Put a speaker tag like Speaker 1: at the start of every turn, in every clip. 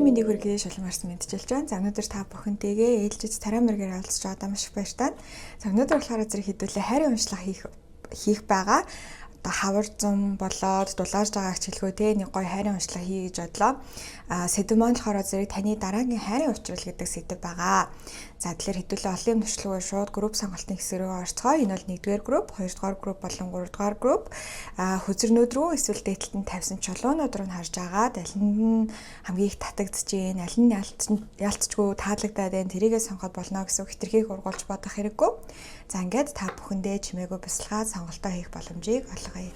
Speaker 1: Өдрийн мэндийг хүргэе шалмарсан мэдчилж байна. За өнөөдөр та бүхэнтэйгээ ээлжид царай мэргээр олцож байгаа маш их баяртай. За өнөөдөр болохоор зэрэг хэдүүлээ хайрын уншлага хийх байгаа. Одоо хавар зам болоод дулаарж байгаа хичээлгөө те нэг гоё хайрын уншлага хий гэж бодлоо. Сэдв маань болохоор зэрэг таны дараагийн хайрын учрал гэдэг сэдв байгаа. За тэгэхээр хэдүүлээ олон юм туршлагыг шууд групп сонголтын хэсэг рүү орцгоо. Энэ бол 1-р групп, 2-р групп болон 3-р групп. Хүзэрнүүд рүү эсвэл дээдлэлтэнд тавьсан чулуунууд руу харж агаад аль нь хамгийн их татагдж гин, аль нь ялцчгүй таалагдаад байна. Тэрийгээ сонгоход болно гэсэн хитрхийг ургуулж бодох хэрэггүй. За ингээд та бүхэндээ чимээгүй бясалгаад сонголтоо хийх боломжийг олгоё.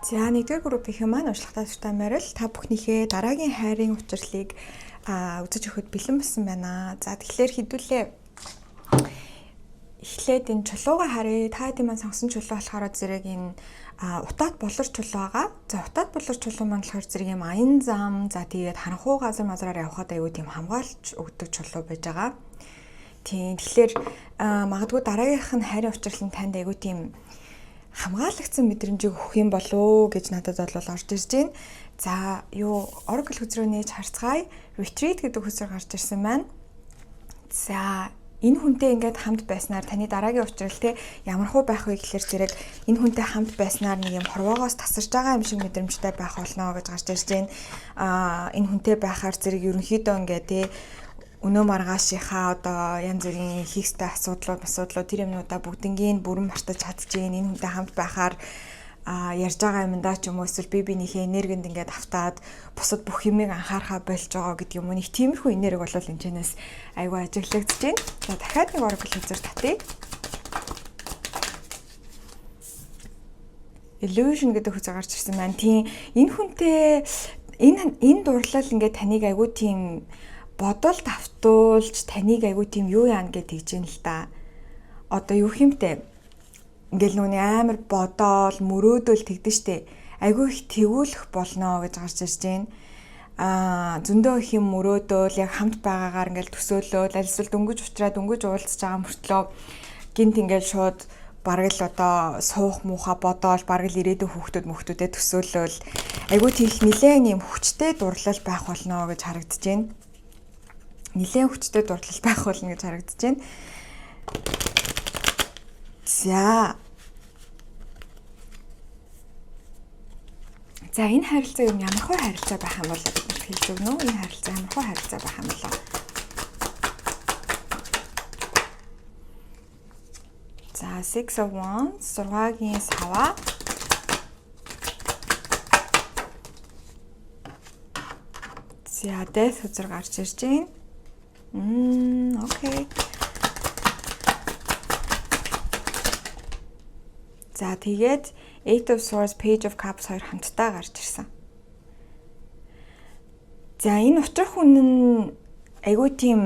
Speaker 1: За 1-р группийн маань уншлагатай тутамаар л та бүхнийхээ дараагийн хайрын учрлыг үзэж өгөхөд бэлэн болсон байна. За тэгэхээр хэдүүлээ эхлээд энэ чулууга харъя. Та хэдийн маань сонгосон чулуу болохоор зэрэг энэ утаат булар чулуу байгаа. За утаат булар чулуу маань болохоор зэрэг юм аян зам, за тэгээд харанхуй газар мазраар явхад аюу тийм хамгаалж өгдөг чулуу байж байгаа. Тийм тэгэхээр магадгүй дараагийнх нь хайрын учрал нь танд аюу тийм хамгаалагдсан мэдрэмжийг өгөх юм болов гэж надад бол орж ирж байна. За юу Oracle хүзрөө нээж харцгаая. Retreat гэдэг хүсэр гарч ирсэн байна. За энэ хүнтэй ингээд хамт байснаар таны дараагийн учрал те ямар хөө байх вэ гэхэлэр зэрэг энэ хүнтэй хамт байснаар нэг юм хорвоогоос тасарч байгаа юм шиг мэдрэмжтэй байх болно гэж гарч ирж байна. Энэ хүнтэй байхаар зэрэг ерөнхийдөө ингээд те өнөө маргаашийнхаа одоо янз бүрийн хийхстэй асуудлууд тэр юмнуудаа бүгднгийн бүрэн мартаж чадчихээн. Энэ хүнтэй хамт байхаар ярьж байгаа юмдаа ч юм уу эсвэл биенийхээ энергинд ингээд автаад бусад бүх юмыг анхаарахаа болж байгаа гэдэг юм уу. Нэг тиймэрхүү энерги бол энэ чэнэс айгүй ажиглагдж байна. За дахиад нэг Oracle хүзэр татъя. Illusion гэдэг хүзэр гарч ирсэн байна. Тийм энэ хүнтэй энэ дурлал ингээд таныг айгүй тийм бодол давтуулж таныг айгүй тийм юу яана гэж тэгж юм л да. Одоо юу хэмтэй ингээл нүуний амар бодоол мөрөөдөл тэгдэж штэ. Айгүй их тэгүүлэх болно гэж гарч ирж байна. Зөндөө их юм мөрөөдөл яг хамт байгаагаар ингээл төсөөлөөл альсвал дөнгөж уучраад дөнгөж уулзж байгаа мөртлөө гинт ингээл шууд бараг л одоо суух муухай бодоол бараг л ирээдүйн хүүхдүүдэд төсөөлөөл айгүй тийх нилээн юм хүчтэй дурлал байх болно гэж харагдаж байна. Нилээн хүчтэй дурлал байх болно гэж харагдаж байна. За энэ харилцаа юм ямар хөө харилцаа байх юм бол хэлж өгнө үү? Энэ харилцаа ямар хөө харилцаа байх юм болоо? За Six of Wands, зургагийн сава. За Death хүзэр гарч ирж байна. Окей. За тэгээд Eight of Swords, Page of Cups хоёр хамтдаа гарч ирсэн. За энэ учрах хүн нь айгүй тийм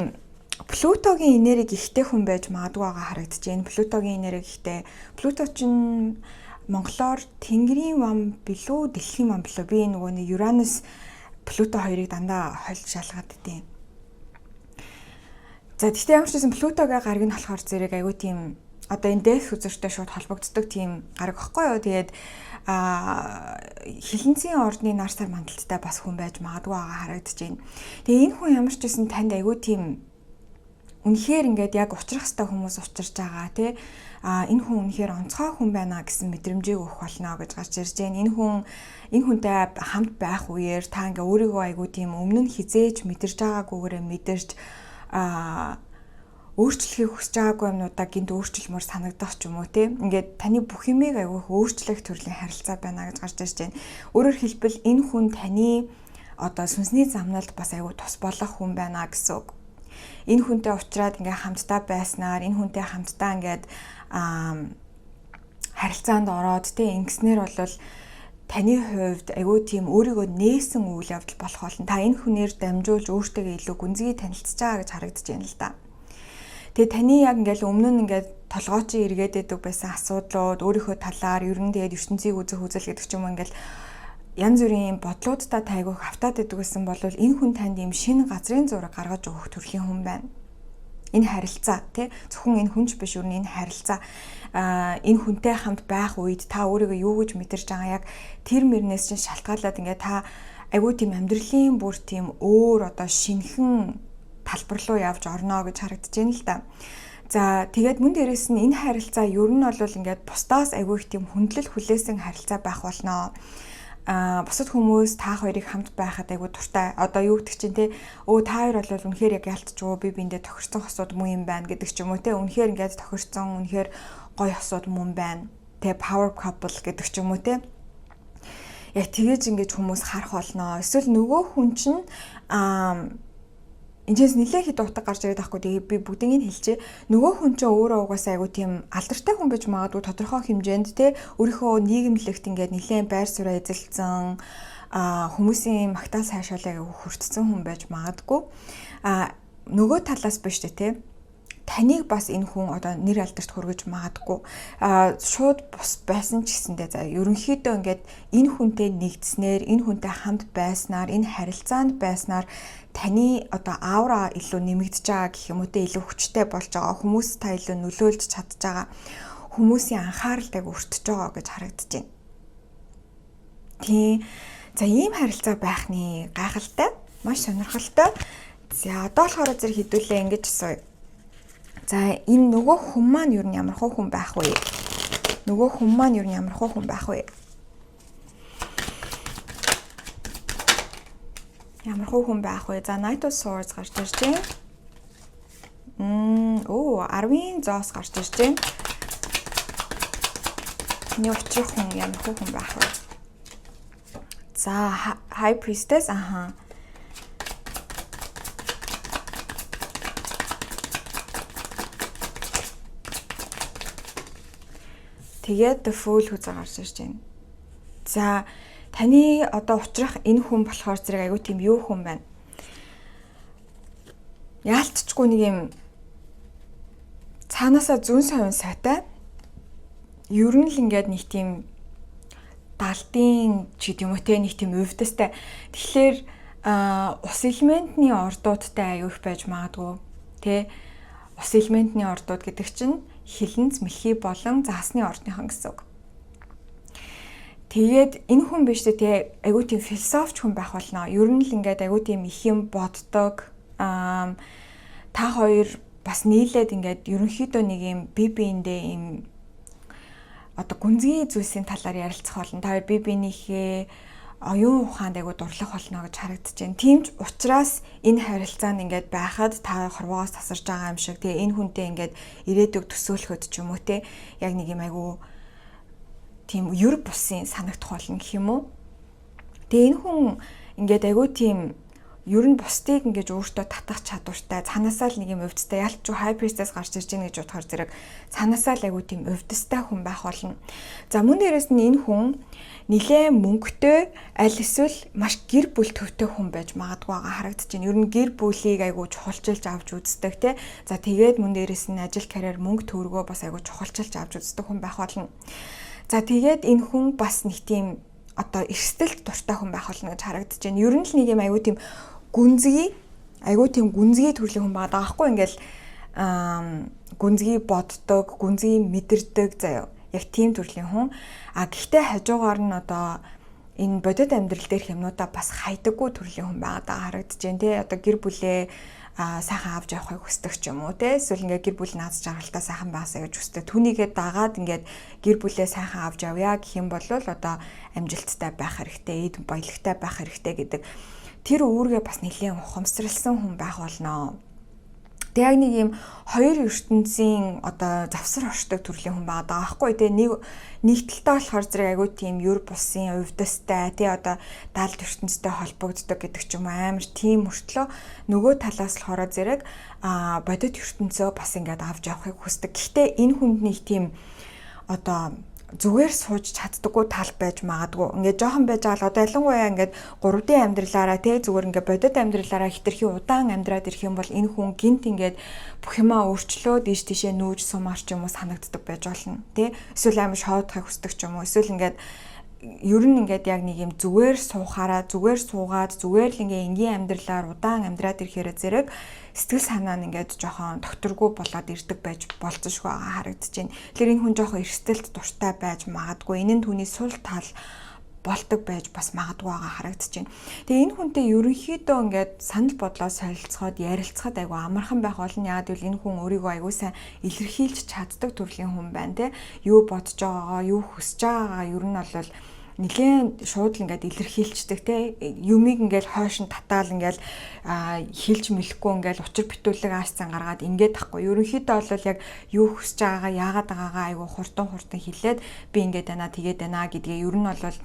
Speaker 1: Плутогийн энерги ихтэй хүн байж магадгүй байгаа харагдаж байна. Плутогийн энерги ихтэй. Плуто чинь монголоор Тэнгэрийн вам билүү, дэлхийн вам билүү? Би нөгөө нэг Uranus, Плуто хоёрыг дандаа хольж шалгаад дий. За тэгтээ ямар ч байсан Плутогийн гариг нь болохоор зэрэг айгүй тийм одоо энэ Death хүзэртэй шууд холбогддог тийм гариг баггүй юу. Тэгээд хилэнцгийн ордны нар сар мандалттай бас хүн байж магадгүй байгаа харагдаж байна. Тэгээ энэ хүн ямар ч байсан танд айгүй тийм үнэхээр ингээд яг уулзрах хэвээр хүмүүс уулзарч байгаа тий. Энэ хүн үнэхээр онцгой хүн байна гэсэн мэдрэмжийг өгөх болно гэж гарч ирж байна. Энэ хүнтэй хамт байх үеэр та ингээ өөрийгөө айгүй тийм өмнө нь хизээж мэдэрч байгаагүйгээрээ мэдэрч өөрчлөхийг хүсэж байгаагүй юмнуудаа гинт өөрчлөлмөр санагдах ч юм уу тийм ингээд таны бүх юмыг айгүй өөрчлөх төрлийн харилцаа байна гэж гарч ирж байна. Өөрөөр хэлбэл энэ хүн таны одоо сүнсний замналд бас айгүй тус болох хүн байна гэсэн үг. Энэ хүнтэй уулзраад ингээ хамтдаа байснаар энэ хүнтэй хамтдаа ингээд харилцаанд ороод тийм ингэснээр бол таны хувьд айгүй тийм өөрийгөө нээсэн үйл явдал болох болно. Та энэ хүнээр дамжуулж өөртөө илүү гүнзгий танилцж байгаа гэж харагдаж байна л да. Тэгээ таны яг ингээл өмнө нь ингээд толгойчийн эргээд байдаг байсан асуудлууд өөрийнхөө талаар ер нь тэгээд ертөнцийг үзэх үзэл гэдэг ч юм уу ингээл янз бүрийн бодлуудтай тайгуух автаад байдаг гэсэн бол энэ хүн танд ийм шинэ газрын зураг гаргаж өгөх төрлийн хүн байна. Энэ харилцаа тий зөвхөн энэ хүнч биш өрн энэ харилцаа энэ хүнтэй хамт байх үед та өөрийгөө юу гэж мэдэрч байгаа яг тэр мөрнөөс чинь шалтгаалаад ингээд та айгүй тийм амьдралын бүр тийм өөр одоо шинхэн талбар руу явж орно гэж харагдаж байна л да. За тэгээд мөн дээрээс нь энэ харилцаа ер нь бол ингээд бусдаас айгүй их тийм хүндлэл хүлээсэн харилцаа байх болно. Бусад хүмүүс та хоёрыг хамт байхад айгүй дуртай. Одоо юу гэдэг чинь те та хоёр бол үнэхээр яг ялцчихгүй би биндээ тохирсон хосууд муу юм байна гэдэг ч юм уу те үнэхээр ингээд тохирсон үнэхээр гоё хосууд муу байна. Тэ power couple гэдэг ч юм уу те. Яг тэгээж ингэж хүмүүс харах болно. Эсвэл нөгөө хүн чинь энэс нэлээд хэд утга гарч ирээд байхгүй тэгээ би бүгдийг нь хэлчихье. Нөгөө хүн чинь өөрөө угаасаа айгу тийм алдартай хүн гэж магадгүй тодорхой хэмжээнд те өөрийнхөө нийгэмлэгт ингээд нэлээд байр сууриа эзэлсэн хүмүүсийн магтаал сайшаалаа хүртсэн хүн байж магадгүй. Нөгөө талаас биш те таныг бас энэ хүн одоо нэр алдарт хүргэж магадгүй. Шууд бус байсан ч гэсэндээ за ерөнхийдөө ингээд энэ хүнтэй нэгдснээр, энэ хүнтэй хамт байснаар, энэ харилцаанд байснаар таны одоо аура илүү нэмэгдэж байгаа гэх юм уу те илүү хүчтэй болж байгаа. Хүмүүс та илүү нөлөөлж чадж байгаа. Хүмүүсийн анхааралтай өртөж байгаа гэж харагдаж байна. Тийм. За ийм харилцаа байх нь гайхалтай, маш сонирхолтой. За одоо болохоор зэрэг хэдүүлээ ингэж асууя. За энэ нөгөө хүн маань юу ямар хүн байх вэ? Нөгөө хүн маань юу ямар хүн байх вэ? Ямар хүн байх вэ? За Knight of Swords гарч ирж байна. 10-ийн зоос гарч ирж байна. Миний учрах хүн ямар хүн байх вэ? За High Priestess Тэгээд The Fool хүзээ гарч ирж байна. За таны одоо учрах энэ хүн болохоор зэрэг айгүй тийм юу хүн байна. Яалтчгүй нэг юм цаанаасаа зүүн совин сайтай. Ер нь л ингээд нэг тийм даалтын ч гэдэм үү те нэг тийм өвдөстэй. Тэгэхээр ус элементний ордуудтай аюух байж магадгүй. Тэ ус элементний ордууд гэдэг чинь хилэнц, мэлхий болон заасны ордынхан гэсэн үг. Тэгээд энэ хүн биш те айгүй тийм философч хүн байх болно. Ер нь л ингээд айгүй тийм их юм боддог. Та хоёр бас нийлээд ингээд ерөнхийдөө нэг юм бие биендээ юм одоо гүнзгий зүйлсийн талаар ярилцах болно. Та хоёр бие биенийхээ оюун ухаанд айгуу дурлах болно гэж харагдаж байна. Тиймч учраас энэ харилцаанд ингээд байхад та хорвоогоос тасарч байгаа юм шиг тэгээ энэ хүнтэй ингээд ирээдүг төсөөлөхөд ч юм уу те яг нэг юм айгуу тийм юр бусын санагдах болно гэх юм уу. Тэгээ энэ хүн ингээд айгуу тийм ер нь бусдыг ингэж өөртөө татах чадвартай цаанаасаа л нэг юм өвдөстэй ялч High Priestess гарч ирж байгаа гэж бодохоор зэрэг цаанаасаа л айгуу тийм өвдөстэй хүн байх болно. За мөн дээрээс нь энэ хүн нилээн мөнгөтэй аль эсвэл маш гэр бүл төвтэй хүн байж магадгүй байгаа харагдаж байна. Ер нь гэр бүлийг айгуу чухалчилж авч үздэг те. За тэгээд мөн дээрээс нь ажил карьер мөнгө төгрөгөө бас айгуу чухалчилж авч үздэг хүн байх болно. За тэгээд энэ хүн бас нэг тийм одоо эрсдэлт дуртай хүн байх болно гэж харагдаж байна. Ер нь л нэг юм айгуу тийм гүнзгий төрлийн хүн байгаа даахгүй ингээл гүнзгий боддог, гүнзгий мэдэрдэг заяа. Яг тийм төрлийн хүн. Гэхдээ хажуугаар нь одоо энэ бодит амьдрал дээрх юмнуудаа бас хайдаггүй төрлийн хүн байгаа даа харагдаж байна тий. Одоо гэр бүлээ сайхан авч явахыг хүсдэг ч юм уу тий. Эсвэл ингээ гэр бүл наад жаргалтай сайхан байсаа гэж хүсдэг. Түүнийгээ дагаад ингээд гэр бүлээ сайхан авч явъя гэх юм бол одоо амжилттай байх хэрэгтэй, эд баялагтай байх хэрэгтэй гэдэг тэр үүргээ бас нэлээд ухамсарлсан хүн байх болно. Тэг яг нэг юм хоёр ертөнцийн одоо завсар оршдог төрлийн хүн байгаа даахгүй тий. Нэг талтай болохоор зэрэг айгүй тийм юр бусын өвдөстэй тий одоо даалд ертөнцтэй холбогддог гэдэг ч юм амар тийм мөртлөө нөгөө талаас болохоор зэрэг бодит ертөнцөө бас ингээд авч явахыг хүсдэг. Гэхдээ энэ хүнд нэг тийм одоо зүгээр сууж чаддаггүй тал байж магадгүй. Ингээд жоохон байж байгаа л одоо ялангуяа ингээд 3D амьдралаараа тий зүгээр ингээд бодит амьдралаараа хитрхи удаан амьдраад ирэх юм бол энэ хүн гинт ингээд бүх юмаа өөрчлөө дийш тийшээ нүүж сумаар ч юм уу санагддаг байж болно тий. Эсвэл амар шоодохыг хүсдэг ч юм уу. Эсвэл ингээд ер нь ингээд яг нэг юм зүгээр суугаад зүгээр л ингээ энгийн амьдралаар удаан амьдраад ирэхээр зэрэг сэтгэл санаа нь ингээд жоохон докторгүй болоод ирдэг байж болцсошгүй байгаа харагдаж байна. Тэгэхээр энэ хүн жоохон эрсдэлт дуртай байж магадгүй. Энэ нь түүний сул тал болдог байж бас магадгүй байгаа харагдаж байна. Тэгээ энэ хүнтэй ерөнхийдөө ингээд санал бодлоо солилцоход ярилцахад айгүй амархан байх болно. Яагаад гэвэл энэ хүн өөрийгөө айгүй сайн илэрхийлж чаддаг төрлийн хүн байна те. Юу бодож байгаагаа, юу хүсэж байгаагаа ер нь бол нэлээд шууд л ингээд илэрхийлцдэг те. Юмыг ингээд хойш нь татаал ингээд хэлж мэлэхгүй ингээд учир битүүлэг аасцан гаргаад ингээд тахгүй. Ерөнхийдөө бол яг юу хүсэж байгаагаа, яагаад байгаагаа айгүй хурдан хэлээд би ингээд байна, тэгээд байна гэдгээ ер нь бол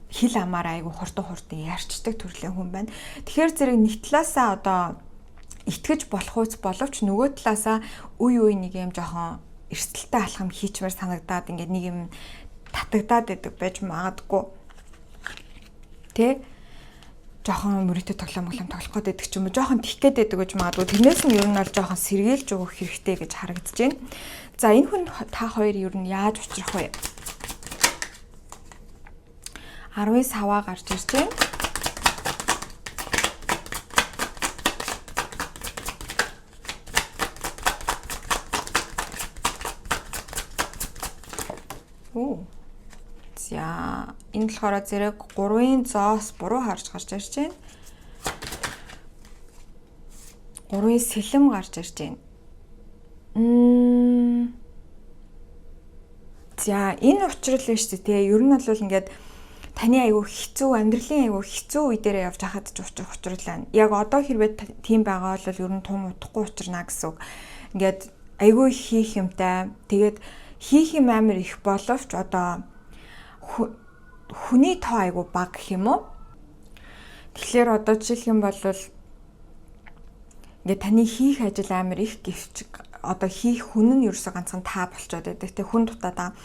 Speaker 1: хил амаараа айгүй хурдан ярьчдаг төрлийн хүн байна. Тэгэхээр зэрэг нэг талаасаа одоо итгэж болох үс боловч нөгөө талаасаа үе нэг юм жоохон эрсдэлтэй алхам хийчмээр санагдаад ингээд нэг юм татагдаад байдаг байж магадгүй. Тэ жоохон мөрөдө тоглоом тоглох гээд байдаг ч юм уу, жоохон тих гээд байдаг гэж магадгүй. Тэрнээс нь ер нь бол жоохон сэргийлж өгөх хэрэгтэй гэж харагдаж байна. За энэ хүн та хоёр ер нь яаж учрах вэ? 10 саваа гарч ирж байна. За энэ болохоор зэрэг 3-ын зоос буруу харж гарч ирж байна. 3-ын сэлэм гарч ирж байна. За энэ учрал нь шүү дээ. Ер нь бол ингээд таны айгүй хэцүү амьдралын айгүй хэцүү үе дээрээ явж хахад ч учрал байна. Яг одоо хэрвээ тийм байгаа бол ер нь тун утахгүй учрна гэсэн үг. Ингээд айгүй хийх юмтай. Тэгээд хийх юм амар их боловч одоо хүний тоо айгүй бага гэх юм уу? Тэгэхээр одоо жишээлх юм бол ингээд таны хийх ажил амар их гэвч одоо хийх хүн нь ерөөсөө ганцхан та болчоод байдаг. Тэ хүн дутаадаа.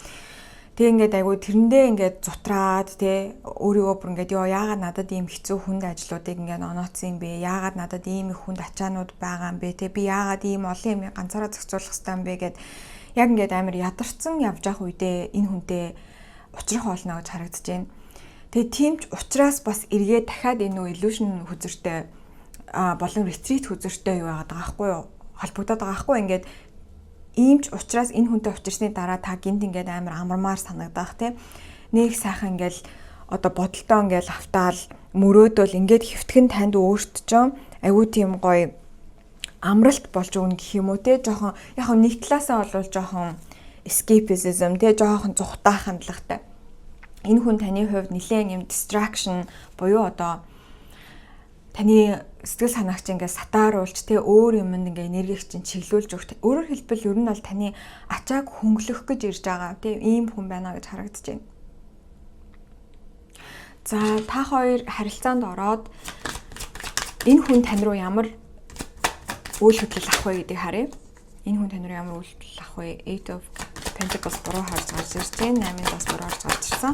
Speaker 1: Тэг ингээд айгүй тэрэндээ ингээд зутраад тэ өөрийгөө бүр ингээд яагаад надад ийм хэцүү хүнд ажлуудыг ингээд онооцсон юм бэ? Яагаад надад ийм их хүнд ачаанууд байгаа юм бэ? Тэ би яагаад ийм олон юм ганцаараа зохицуулах хэрэгтэй юм бэ гэд яг ингээд амар ядарсан явж явах үедээ энэ хүнтэй учрах болно гэж харагдаж байна. Тэгээ тиймч ухраас бас эргээ дахиад энэ нөө illusion хүзэртэй болон retreat хүзэртэй юу байгаад байгаа байхгүй юу? Холбогдоод байгаа байхгүй ингээд иймч ухраас энэ хүнтэй учирсны дараа та гинт ингээд амар амармаар санагдах тийм нэг сайхан ингээд одоо бодолтоо ингээд автаал мөрөөдөл ингээд хэвтгэн танд өөртөө айгүй тийм гоё амралт болж өгнө гэх юм уу те жоохон яг нэг талаасаа бол жоохон escapism те жоохон зүхтаа хандлагатай. Энэ хүн таны хувьд нэлээд юм distraction буюу одоо таны сэтгэл санаагч ингээд сатааруулж те өөр юмд ингээд энергийг чинь чиглүүлж өгөх. Өөрөөр хэлбэл ер нь бол таны ачааг хөнгөлөх гэж ирж байгаа те ийм хүн байна гэж харагдаж байна. За та хоёр харилцаанд ороод энэ хүн тань руу ямар үйл хөдлөл авах вэ гэдгийг харъя. Энэ хүн тань руу ямар үйл хөдлөл авах вэ? 8 of Pentacles буруу харж гарч ирж байна. 8-ын бас буруу харж гарч ирсэн.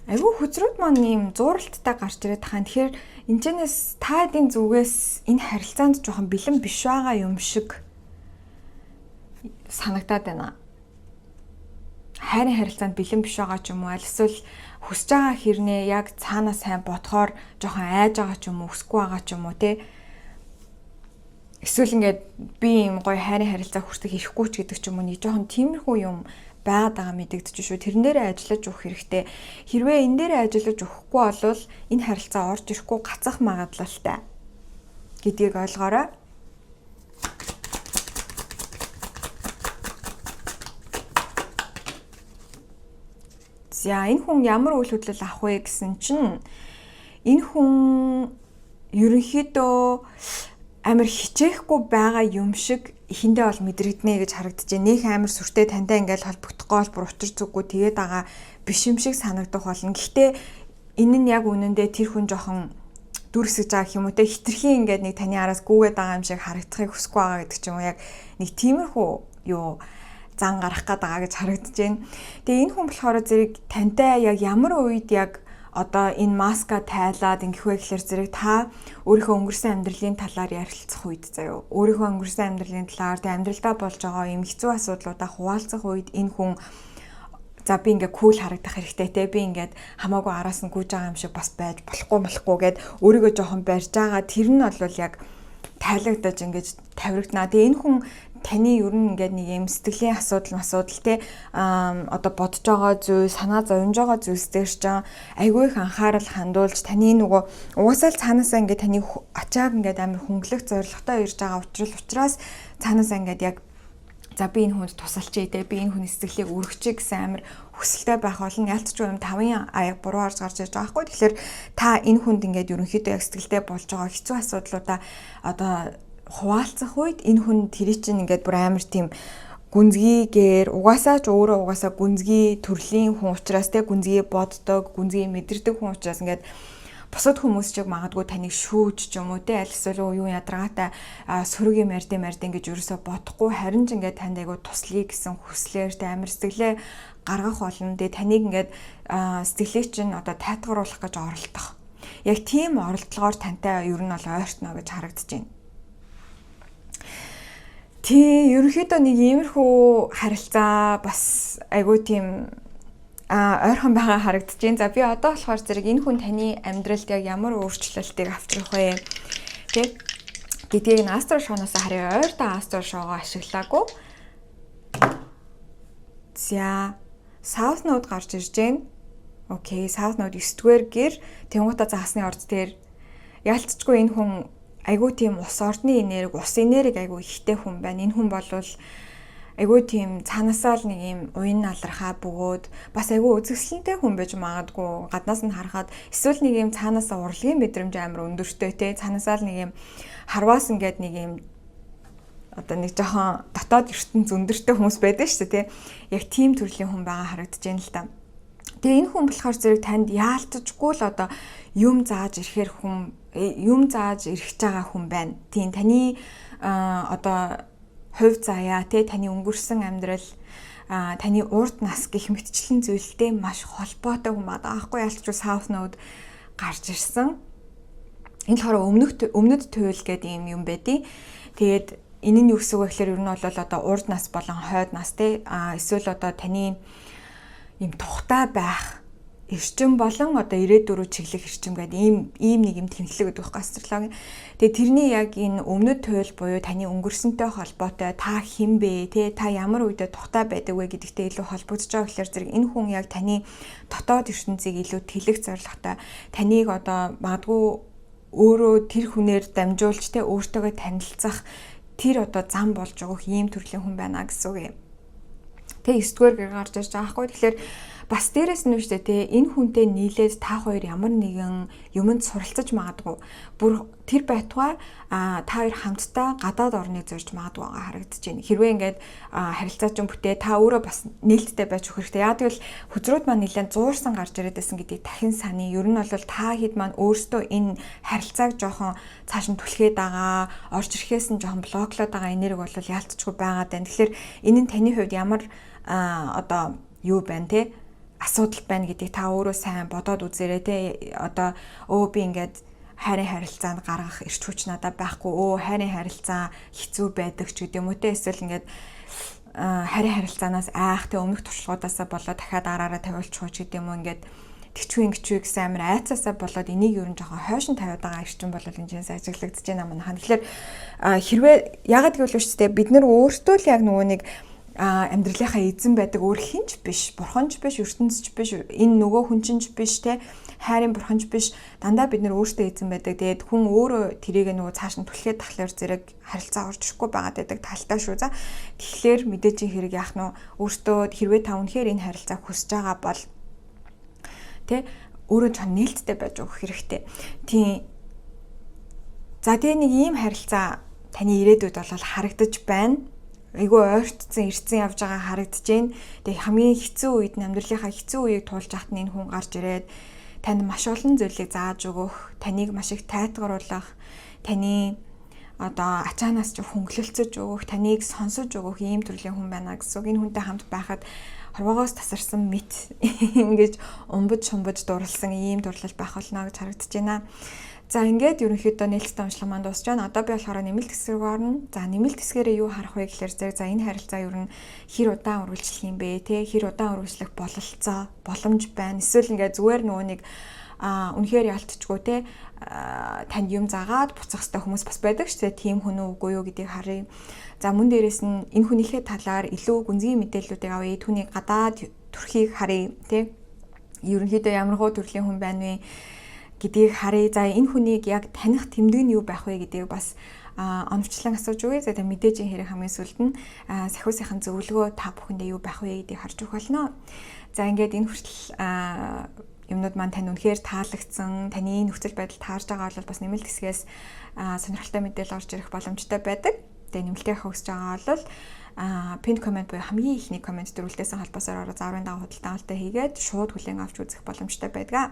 Speaker 1: Айгүй хүзрүүд маань ийм зууралттай гарч ирээд тахаа. Тэгэхээр энэчнээс та эдийн зүгээс энэ харилцаанд жоохон бэлэн биш байгаа юм шиг санагдаад байна. Хайрын харилцаанд бэлэн биш байгаа ч юм уу, аль эсвэл хүсэж байгаа хэрнээ яг цаанаа сайн бодохоор жоохон айж байгаа ч юм уу, өсөхгүй байгаа ч юм уу те. Эсвэл ингээд би ийм гоё хайрын харилцаа хүртэх ирэхгүй ч гэдэг ч юм уу, нэг жоохон тиймэрхүү юм байгаад байгаа мэдэгдэж шүү. Тэрэн дээрээ ажиллаж өгөх хэрэгтэй. Хэрвээ энэ дээрээ ажиллаж өгөхгүй бол энэ харилцаа орж ирэхгүй гацах магадлалтай гэдгийг ойлгоорой. За энэ хүн ямар үйл хөдлөл авах вэ гэсэн чинь энэ хүн ерөнхийдөө амар хичээхгүй байгаа юм шиг эхэндээ бол мэдрэгдэнэ гэж харагдаж байна. Нөх амар сүртэй тантай ингээл холбогдохгүй бол бүр учир зүггүй тэгээд байгаа биш юм шиг санагдах болно. Гэхдээ энэ нь яг үнэндээ тэр хүн жоохон дүрсэж байгаа юм уу те хитрхийн ингээд нэг таны араас гүгээд байгаа юм шиг харагдахыг хүсэхгүй байгаа гэдэг ч юм уу яг нэг тиймэрхүү юу зан гарах гээд байгаа гэж харагдаж байна. Тэгээ энэ хүн болохоор зэрэг тантай яг ямар үед яг одоо энэ маска тайлаад ингэх вэ гэхээр зэрэг та өөрийнхөө өнгөрсөн амьдралын талаар ярилцах үед заяа. Өөрийнхөө өнгөрсөн амьдралын талаар тэг амьдралдаа болж байгаа юм хэцүү асуудлуудаа хуваалцах үед энэ хүн за би ингээ кул харагдах хэрэгтэй те би ингээд хамаагүй араас нь гүйж байгаа юм шиг бас байж болохгүй гэд өөрийгөө жоохон барьж байгаа тэр нь бол яг тайлагдаж ингэж тавирагдана. Тэгээ энэ хүн таны ер нь ингээд нэг юм сэтгэлийн асуудал те одоо бодож байгаа зүйл санаа зовж байгаа зүйлс дээр ч айгүй их анхаарал хандуулж таны нөгөө угаасаа л цаанаасаа ингээд таны ачааг ингээд амар хөнгөлөх зорилготой ирж байгаа учраас цаанаасаа ингээд яг за би энэ хүнд тусалчээ те би энэ хүний сэтгэлийг өргөчэй гэсэн амар хүсэлтэй байх болно. Ялцгүй юм 5-ын аяг буруу арж гарч ирж байгаа хгүй. Тэгэхээр та энэ хүнд ингээд ерөнхийдөө яг сэтгэлтэй болж байгаа хэцүү асуудлуудаа одоо хуваалцах үед энэ хүн тэр чинь ингээд бүр амар тийм гүнзгийгээр угаасаа гүнзгий төрлийн хүн учраас те гүнзгий боддог, гүнзгий мэдэрдэг хүн учраас ингээд бусад хүмүүс ч магадгүй таныг шүүж ч юм уу те аль эсвэл юу ядаргаатай сөрөг юм ярьдیں гэж ерөөсө бодохгүй харин ч ингээд танд айгу туслая гэсэн хүслээр те амар сэтгэлээ гаргах болно. Тэгээ таныг ингээд сэтгэлээ чинь одоо тайтгаруулах гэж оролдох. Яг тийм оролдлогоор тантай ер нь бол ойртно гэж харагдаж байна. Тий, ерөнхийдөө нэг иймэрхүү харилцаа бас айгу тийм ойрхон байгаа харагдаж байна. За би одоо болохоор зэрэг энэ хүн таны амьдралд яг ямар өөрчлөлтийг авчрах вэ? Тэг гэдгийг нь астро шоноос харъя. Ойртоо астро шоогоо ашиглаагүй. За South Node гарч ирж байна. Окей, South Node 9-р гэр тэнгуутаа загасны орд дээр ялцчгүй энэ хүн айгуу тийм ус ордны энерги айгуу ихтэй хүн байна. Энэ хүн болвол айгуу тийм цаанаасаа л нэг юм уян алархаа бөгөөд бас айгуу үзэсгэлэнтэй хүн байж магадгүй гаднаас нь харахад эсвэл нэг юм цаанаасаа урлагийн мэдрэмж амар өндөртэй те цаанаасаа л нэг юм харваас ингээд нэг юм одоо нэг жоохон дотоод ертөнц өндөртэй хүмүүс байдаг шүү дээ те яг тийм төрлийн хүн байгаа харагдаж байна л да. Тэгээ энэ хүн болохоор зэрэг танд яалтчгүй л одоо юм зааж ирэхж байгаа хүн байна. Тийм таны одоо хувь заяа те таны өнгөрсөн амьдрал таны урд нас гэх мэтчлэн зүйлтэй маш холбоотой хүн байгаа аахгүй ялчгүй South Node гарч ирсэн. Энэ болохоор өмнөд туйл гэдэг юм байдیں۔ Тэгээд энэ нь юу гэсэн үг вэ гэхээр ер нь бол одоо урд нас болон хойд нас те эсвэл одоо таны юм тухтай байх эрчим болон одоо ирээдүрөө чиглэх эрчим гэдэг ийм нэг юм тэмдэглэг гэдэг байхгүй астрологи. Тэгээ тэрний яг энэ өмнөд туйл буюу таны өнгөрсөнтэй холбоотой та хэн бэ те та ямар үедээ тухтай байдаг вэ гэдэгтэй илүү холбогдож байгаа гэхээр зэрэг энэ хүн яг таны дотоод ертөнцийг илүү тэлэх зорилготой таныг одоо магадгүй өөрөө тэр хүнээр дамжуулж те өөртөөгөө танилцах тэр одоо зам болж өгөх ийм төрлийн хүн байна гэсэн үг юм. Тэгээ 9-р гэр гарч ирж байгаа хгүй. Тэгэхээр бас дээрэс нь үүштэй те энэ хүнтэй нийлээд та хоёр ямар нэгэн юмд суралцаж магадгүй. Бүр тэр байтугай та хоёр хамтдаа гадаад орныг зорж магадгүй байгаа харагдаж байна. Хэрвээ ингээд харилцаа чинь бүтээ та өөрөө бас нээлттэй байж өгөх хэрэгтэй. Яг тэгвэл хүзрүүд маань нэлээд зуурсан гарч ирээд байсан гэдгийг дахин саны. Ер нь бол та хэд маань өөрсдөө энэ харилцааг жоохон цааш нь түлхээд байгаа, орж ирэхээс нь жоохон блоклоод байгаа энерги бол яалтчгүй байгаад байна. Тэгэхээр энэ нь таны хувьд ямар одоо юу байна те асуудал байна гэдгийг та өөрөө сайн бодоод үзээрэй те одоо би ингээд хайрын харилцаанд гаргах эрч хүч надад байхгүй хайрын харилцаа хэцүү байдаг ч гэдэм үү те эсвэл ингээд хайрын харилцаанаас айх те өмнөх туршлагуудаасаа болоод дахиад араараа тавиулчих ч гэдэм үү ингээд тэгчүү гэсэн амар айцаасаа болоод энийг ерөн жоохон хойшин тавиад байгаа эрчим бол энэ чинь ажиглагдаж байна манайхан. Тэгэхээр хэрвээ ягаад гэвэл шүү дээ бид нар өөртөө л яг нөгөө нэг амьдралынхаа эзэн байдаг өөр хинч биш, бурханч биш, ертөнцч биш, энэ нөгөө хүн чинь биш те хайрын бурханч биш. Дандаа бид нар өөртөө эзэн байдаг. Тэгээд хүн өөрөө тэрийг нөгөө цааш нь түлхээд тахлаар зэрэг харилцаа орж ирэхгүй байгаад байдаг талтай шүү. За тэгэхээр мэдээж хэрэг яах нь өөртөө хэрвээ та үнэхээр энэ харилцааг хүсэж байгаа бол те өөрөө ч нээлттэй байж өгөх хэрэгтэй. Тийм. За тэгээ нэг ийм харилцаа таны ирээдүйд бол харагдаж байна. Айгүй ойртсон ирцэн явж байгаа харагдаж байна. Тэгээ хамгийн хэцүү үед амьдралынхаа хэцүү үеийг туулж ахт энэ хүн гарч ирээд танд маш олон зүйлийг зааж өгөх, таныг маш их тайтгаруулах, таны одоо ачаанаас ч хөнгөлөлцөж өгөх, таныг сонсож өгөх ийм төрлийн хүн байна гэсэн. Энэ хүнтэй хамт байхад хорвоогоос тасарсан мэт ингэж умбаж шумбаж дурлсан ийм дурлал байх болно гэж харагдаж байна. За ингээд ерөнхийдөө нээлттэй уншлага маань дуусж байна. Одоо би болохоор нэмэлт хэсэг рүү орно. За нэмэлт хэсгээрээ юу харах вэ гэхээр за энэ харилцаа ер нь хэр удаан үргэлжлэх юм бэ те, хэр удаан үргэлжлэх бололцоо, боломж байна. Эсвэл ингээд зүгээр нөгөө нэг үнэхээр ялтчгүй те танд юм заагаад буцах хэрэгтэй хүмүүс бас байдаг шүү дээ. Тийм хүн үгүй юу гэдгийг харъя. За мөн дээрээс нь энэ хүнийхээ талаар илүү гүнзгий мэдээллүүдийг авъя. Түүний гадаад төрхийг харъя те. Ерөнхийдөө ямар хөө төрлийн хүн байна вэ гэдгийг харъя. За энэ хүнийг яг таних тэмдэг нь юу байх вэ гэдгийг бас оновчлон асууж өгье. За мэдээж хэрэг хамгийн сүүлд нь сахиусынхан зөвлөгөө та бүхэндээ юу байх вэ гэдгийг харж өгөх болно. За ингээд энэ хүртэл юмнууд маань тань үнэхээр таалагдсан, таны нөхцөл байдал таарж байгаа бол бас нэмэлт хэсгээс сонирхолтой мэдээлэл орж ирэх боломжтой байдаг. Тэгээ нэмэлтээ хөгсөж байгаа бол pinned comment буюу хамгийн ихний коммент дөрвөлдөөсөн холбоосоор зааврын дагуу худалдаалалтаа хийгээд шууд хүлээн авч үзэх боломжтой байдаг.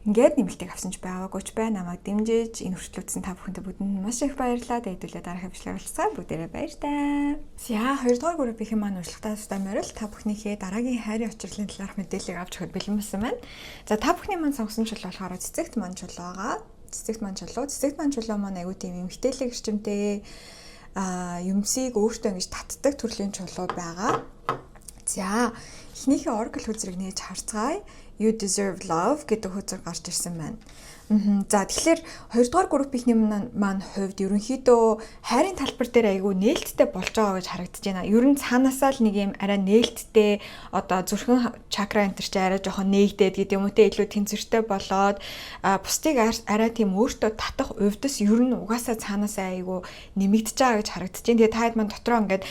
Speaker 1: Ингээд нэмэлтийг авсан ч байгаагүй ч бай намайг дэмжиж энэ хүртэл үзсэн та бүхэндээ бүдэнд маш их баярлалаа. Хэдүүлээ дараагийн бичлэгээр уулзсаа бүгдээрээ баяртай. За 2 дугаар группийн маань урьдчилан тустай морил та бүхнийхээ дараагийн хайрын учрлын талаарх мэдээллийг авч өгөхөд бэлэн болсон байна. За та бүхний маань сонгосон чул болохоор цэцэгт маань чул байгаа. Цэцэгт маань чулуу маань аягүй тийм эмгтээлэг эрчимтэй юмсыг өөртөө ингэж татдаг төрлийн чулуу байгаа. За эхнийхээ oracle хүзрийг нээж харцгаая. You deserve love гэдэг хөзөр гарч ирсэн байна. За тэгэхээр 2 дугаар группийн маань хувьд ерөнхийдөө хайрын талбар дээр айгүй нээлттэй болж байгаа гэж харагдаж байна. Ер нь цаанаасаа л нэг юм арай нээлттэй одоо зүрхэн чакра энэ төр чи арай жоохон нээгдээд гэдэг юм уу те илүү тэнцвэртэй болоод бусдыг арай тийм өөртөө татах увдас ер нь угаасаа цаанаасаа айгүй нэмэгдэж байгаа гэж харагдаж байна. Тэгээ таад маань дотроо ингээд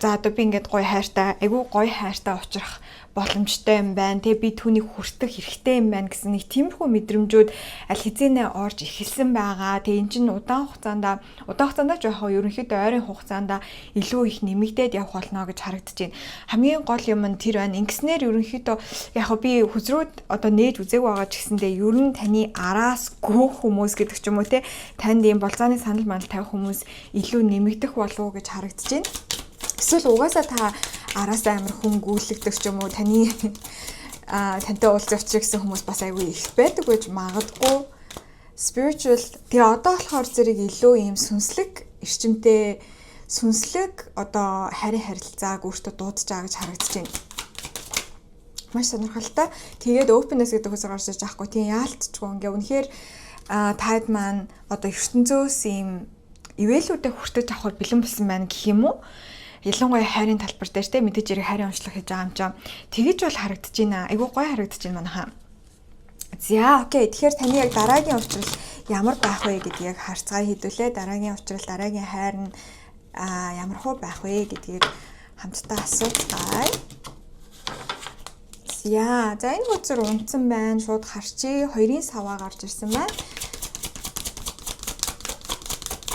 Speaker 1: за одоо би ингээд гоё хайртай айгүй гоё хайртай уучрах боломжтой юм байна. Тэгээ би түүнийг хүртэх хэрэгтэй юм байна гэсэн нэг тиймэрхүү мэдрэмжүүд аль хэзээ орж эхэлсэн байгаа. Тэгээ эн чинь удаан хугацаанд жоохон ерөнхийдөө ойрын хугацаанд илүү их нэмэгдээд явах болно гэж харагдаж байна. Хамгийн гол юм нь тэр байна. Ингэснээр ерөнхийдөө яг би хүзрүүд одоо нээж үзээг байгаа ч гэсэндээ ер нь таны араас гүөх хүмүүс гэдэг ч юм уу те танд ийм болцооны санал манал тавих хүмүүс илүү нэмэгдэх болов уу гэж харагдаж байна. Эсвэл угаасаа та араас амар хүн гүйлэгдэг ч юм уу тантай уулзах гэсэн хүмүүс бас айгүй их байдаг гэж магадгүй. Spiritual тэгээ одоо болохоор зэрэг илүү ийм сүнслэг эрчимтэй сүнслэг одоо харин харилцааг өөртөө дуудаж байгаа гэж харагдаж байна. Маш сонирхолтой. Тэгээд openness гэдэг үгээр гарч ирж байхгүй тийм яалтчгүй ингээ үнэхээр таад маань одоо ертөнцөөс ийм ивэлүүдэд хүртэж авахар бэлэн болсон байна гэх юм уу? Ялангуяа хайрын талбар дээр те мэдээж хэрэг хайрын уншлах хийж байгаа юм чинь тэгэж бол харагдаж байна. Айгуу гоё харагдаж байна манайхаа. За окей. Тэгэхээр таны яг дараагийн учрал ямар байх вэ гэдгийг харцгаая хэдүүлээ. Дараагийн учрал дараагийн хайр нь ямар хөө байх вэ гэдгийг хамтдаа асууцгаая. За энэ хөзөр унтсан байна. Шууд харчи. 2-ын саваа гарч ирсэн байна.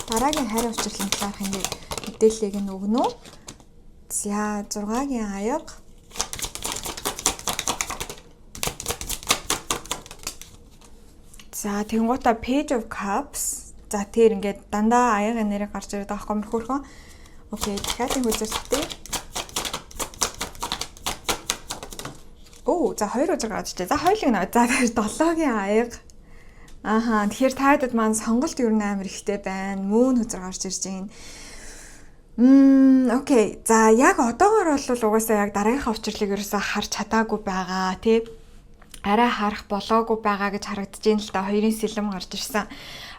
Speaker 1: Дараагийн хайрын учралын талаарх ингээд мэдээллийг нь өгнө. За 6-гийн аяга. За тэнгуутаа Page of Cups. За тэр ингээд дандаа аягийн нэрийг гарч ирээд байгаа юм хөрхөн. Окей, дахиад энэ хүзэр татъя. За 2 үзэг гарч иржээ. За хоёулыг нөө. За 7-гийн аяга. Тэгэхээр таадад маань сонголт юу нээр ихтэй байна. Мөн хүзэр гарч ирж байна. Окей. За яг одоогоор бол угаасаа яг дараагийнхаа учрлыг ерөөсөө харж чадаагүй байгаа тий. Арай харах болоогүй байгаа гэж харагдаж байна л да. 2-ын сэлэм гарч ирсэн.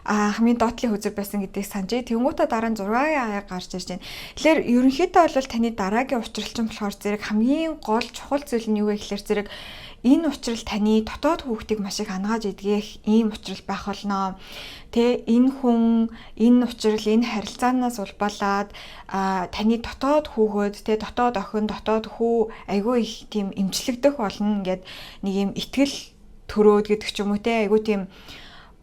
Speaker 1: Хамгийн доотлын хүзэр байсан гэдгийг санджээ. Тэнгуутаа дараа нь 6-гийн аяга гарч ирж байна. Тэгэхээр ерөнхийдөө бол таны дараагийн учралчин болохоор зэрэг хамгийн гол чухал зүйл нь юу вэ гэхээр зэрэг энэ учрал таны дотоод хүүхдийг маш их хангааж идгэх ийм учрал байх болно. Тэ энэ хүн энэ учрал энэ харилцаанаас улбалаад таны дотоод хүүхэд тэ дотоод охин дотоод хүү айгүй их тийм эмчлэгдэх болно. Ингээд нэг юм итгэл төрөөд гэдэг ч юм уу тэ айгүй тийм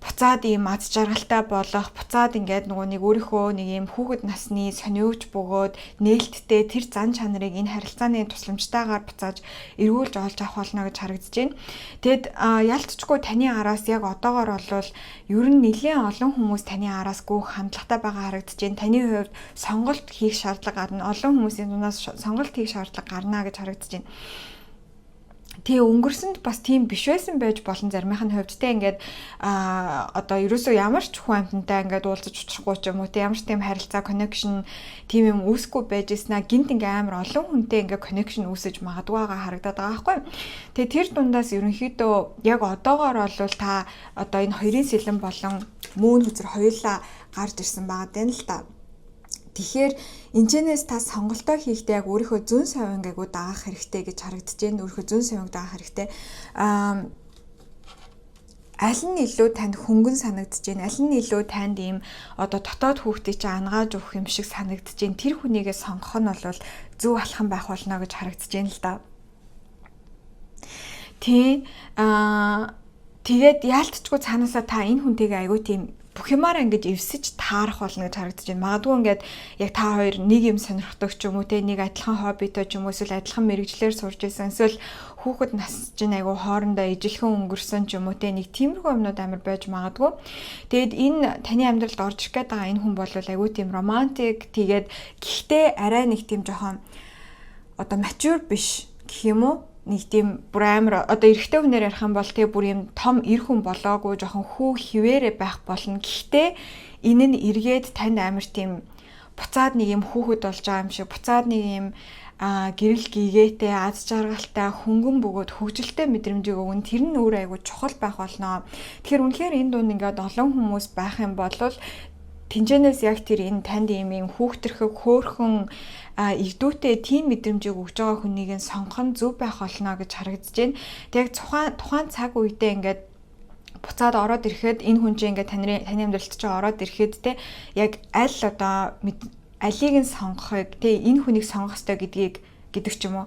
Speaker 1: буцаад ийм аз жаргалтай болох, буцаад ингээд нөгөө нэг өөрийнхөө нэг ийм хүүхэд насны сониуч бөгөөд нээлттэй тэр зан чанарыг энэ харилцааны тусламжтайгаар буцааж эргүүлж олж авах болно гэж харагдаж байна. Тэгэд ялцчгүй таны араас яг одоогоор болвол ер нь нэлээд олон хүмүүс таны араас гүйх хандлагатай байгаа харагдаж байна. Таны хувьд сонголт хийх шаардлага гарна. Олон хүмүүсийн дундаас сонголт хийх шаардлага гарна гэж харагдаж байна. Тэгээ өнгөрсөнд бас тийм биш байсан байж болон заримын хувьд те ингээд одоо ерөөсөө ямар ч хүн амьтантай ингээд уулзаж учрахгүй ч юм уу те ямар ч тийм харилцаа connection тийм юм үүсэхгүй байж ийснэ гинт ингээ амар олон хүнтэй ингээ connection үүсэж магадгүй байгаа харагдаад байгаа байхгүй. Тэгээ тэр дундаас ерөнхийдөө яг одоогоор бол та одоо энэ хоёрын сэлэн болон мөн хүзэр хоёулаа гарч ирсэн байгаа дээ л та. Тэгэхээр энэчнээс та сонголтоо хийхдээ яг өөрийнхөө зүүн совинг айгуу даах хэрэгтэй гэж харагдаж байна. Өөрийнхөө зүүн совинг даах хэрэгтэй. Аль нь илүү танд хөнгөн санагдаж байна? Аль нь илүү танд ийм одоо дотоод хүүхдийг чи ангааж өгөх юм шиг санагдаж байна? Тэр хүнийгээ сонгох нь бол зөв алхам байх болно гэж харагдаж байна л да. Тэгээд яалтчгүй цаанаасаа та энэ хүнтэйгээ айгуу тийм бүх юмараа ингэж эвсэж таарах болно гэж харагдаж байна. Магадгүй ингээд яг та хоёр нэг юм сонирхдаг ч юм уу те нэг адилхан хоббитой ч юм уу эсвэл адилхан мэрэгчлэр сурж байсан эсвэл хүүхэд нас чинь айгу хоорондоо ижилхэн өнгөрсөн ч юм уу те нэг тиймэрхүү юмнууд амар байж магадгүй. Тэгэд энэ таны амьдралд орж ирэх гээд байгаа энэ хүн бол айгу тийм романтик тэгээд гэхдээ арай нэг тийм жоохон одоо mature биш гэх юм уу? Нэг тийм бүр амар одоо эрэгтэй хүнээр ярих юм бол тэгээ бүр юм том эр хүн болоогүй жоохон хүү хിവэрэ байх болно. Гэхдээ энэ нь эргээд танд амар тийм буцаад нэг юм хүүхэд болж байгаа юм шиг буцаад нэг юм гэрэл гигээтэй аз жаргалтай хөнгөн бөгөөд хөвгөлтэй мэдрэмжийг өгөн тэр нь өөр айгу чухал байх болно. Тэгэхээр үнэхээр энэ дунд ингээд олон хүмүүс байх юм бол тэнцэнээс яг тэр энэ танд юм хүүхдэрхэг хөөхөн игдүүтэй тийм мэдрэмжийг өгж байгаа хүнийг сонгох нь зөв байх болно гэж харагдаж байна. Тэг тухайн цаг үедээ ингээд буцаад ороод ирэхэд энэ хүн чинь ингээд таны амьдралд чинь ороод ирэхэд те яг аль одоо алийг нь сонгохыг те энэ хүнийг сонгох ёстой гэдэг ч юм уу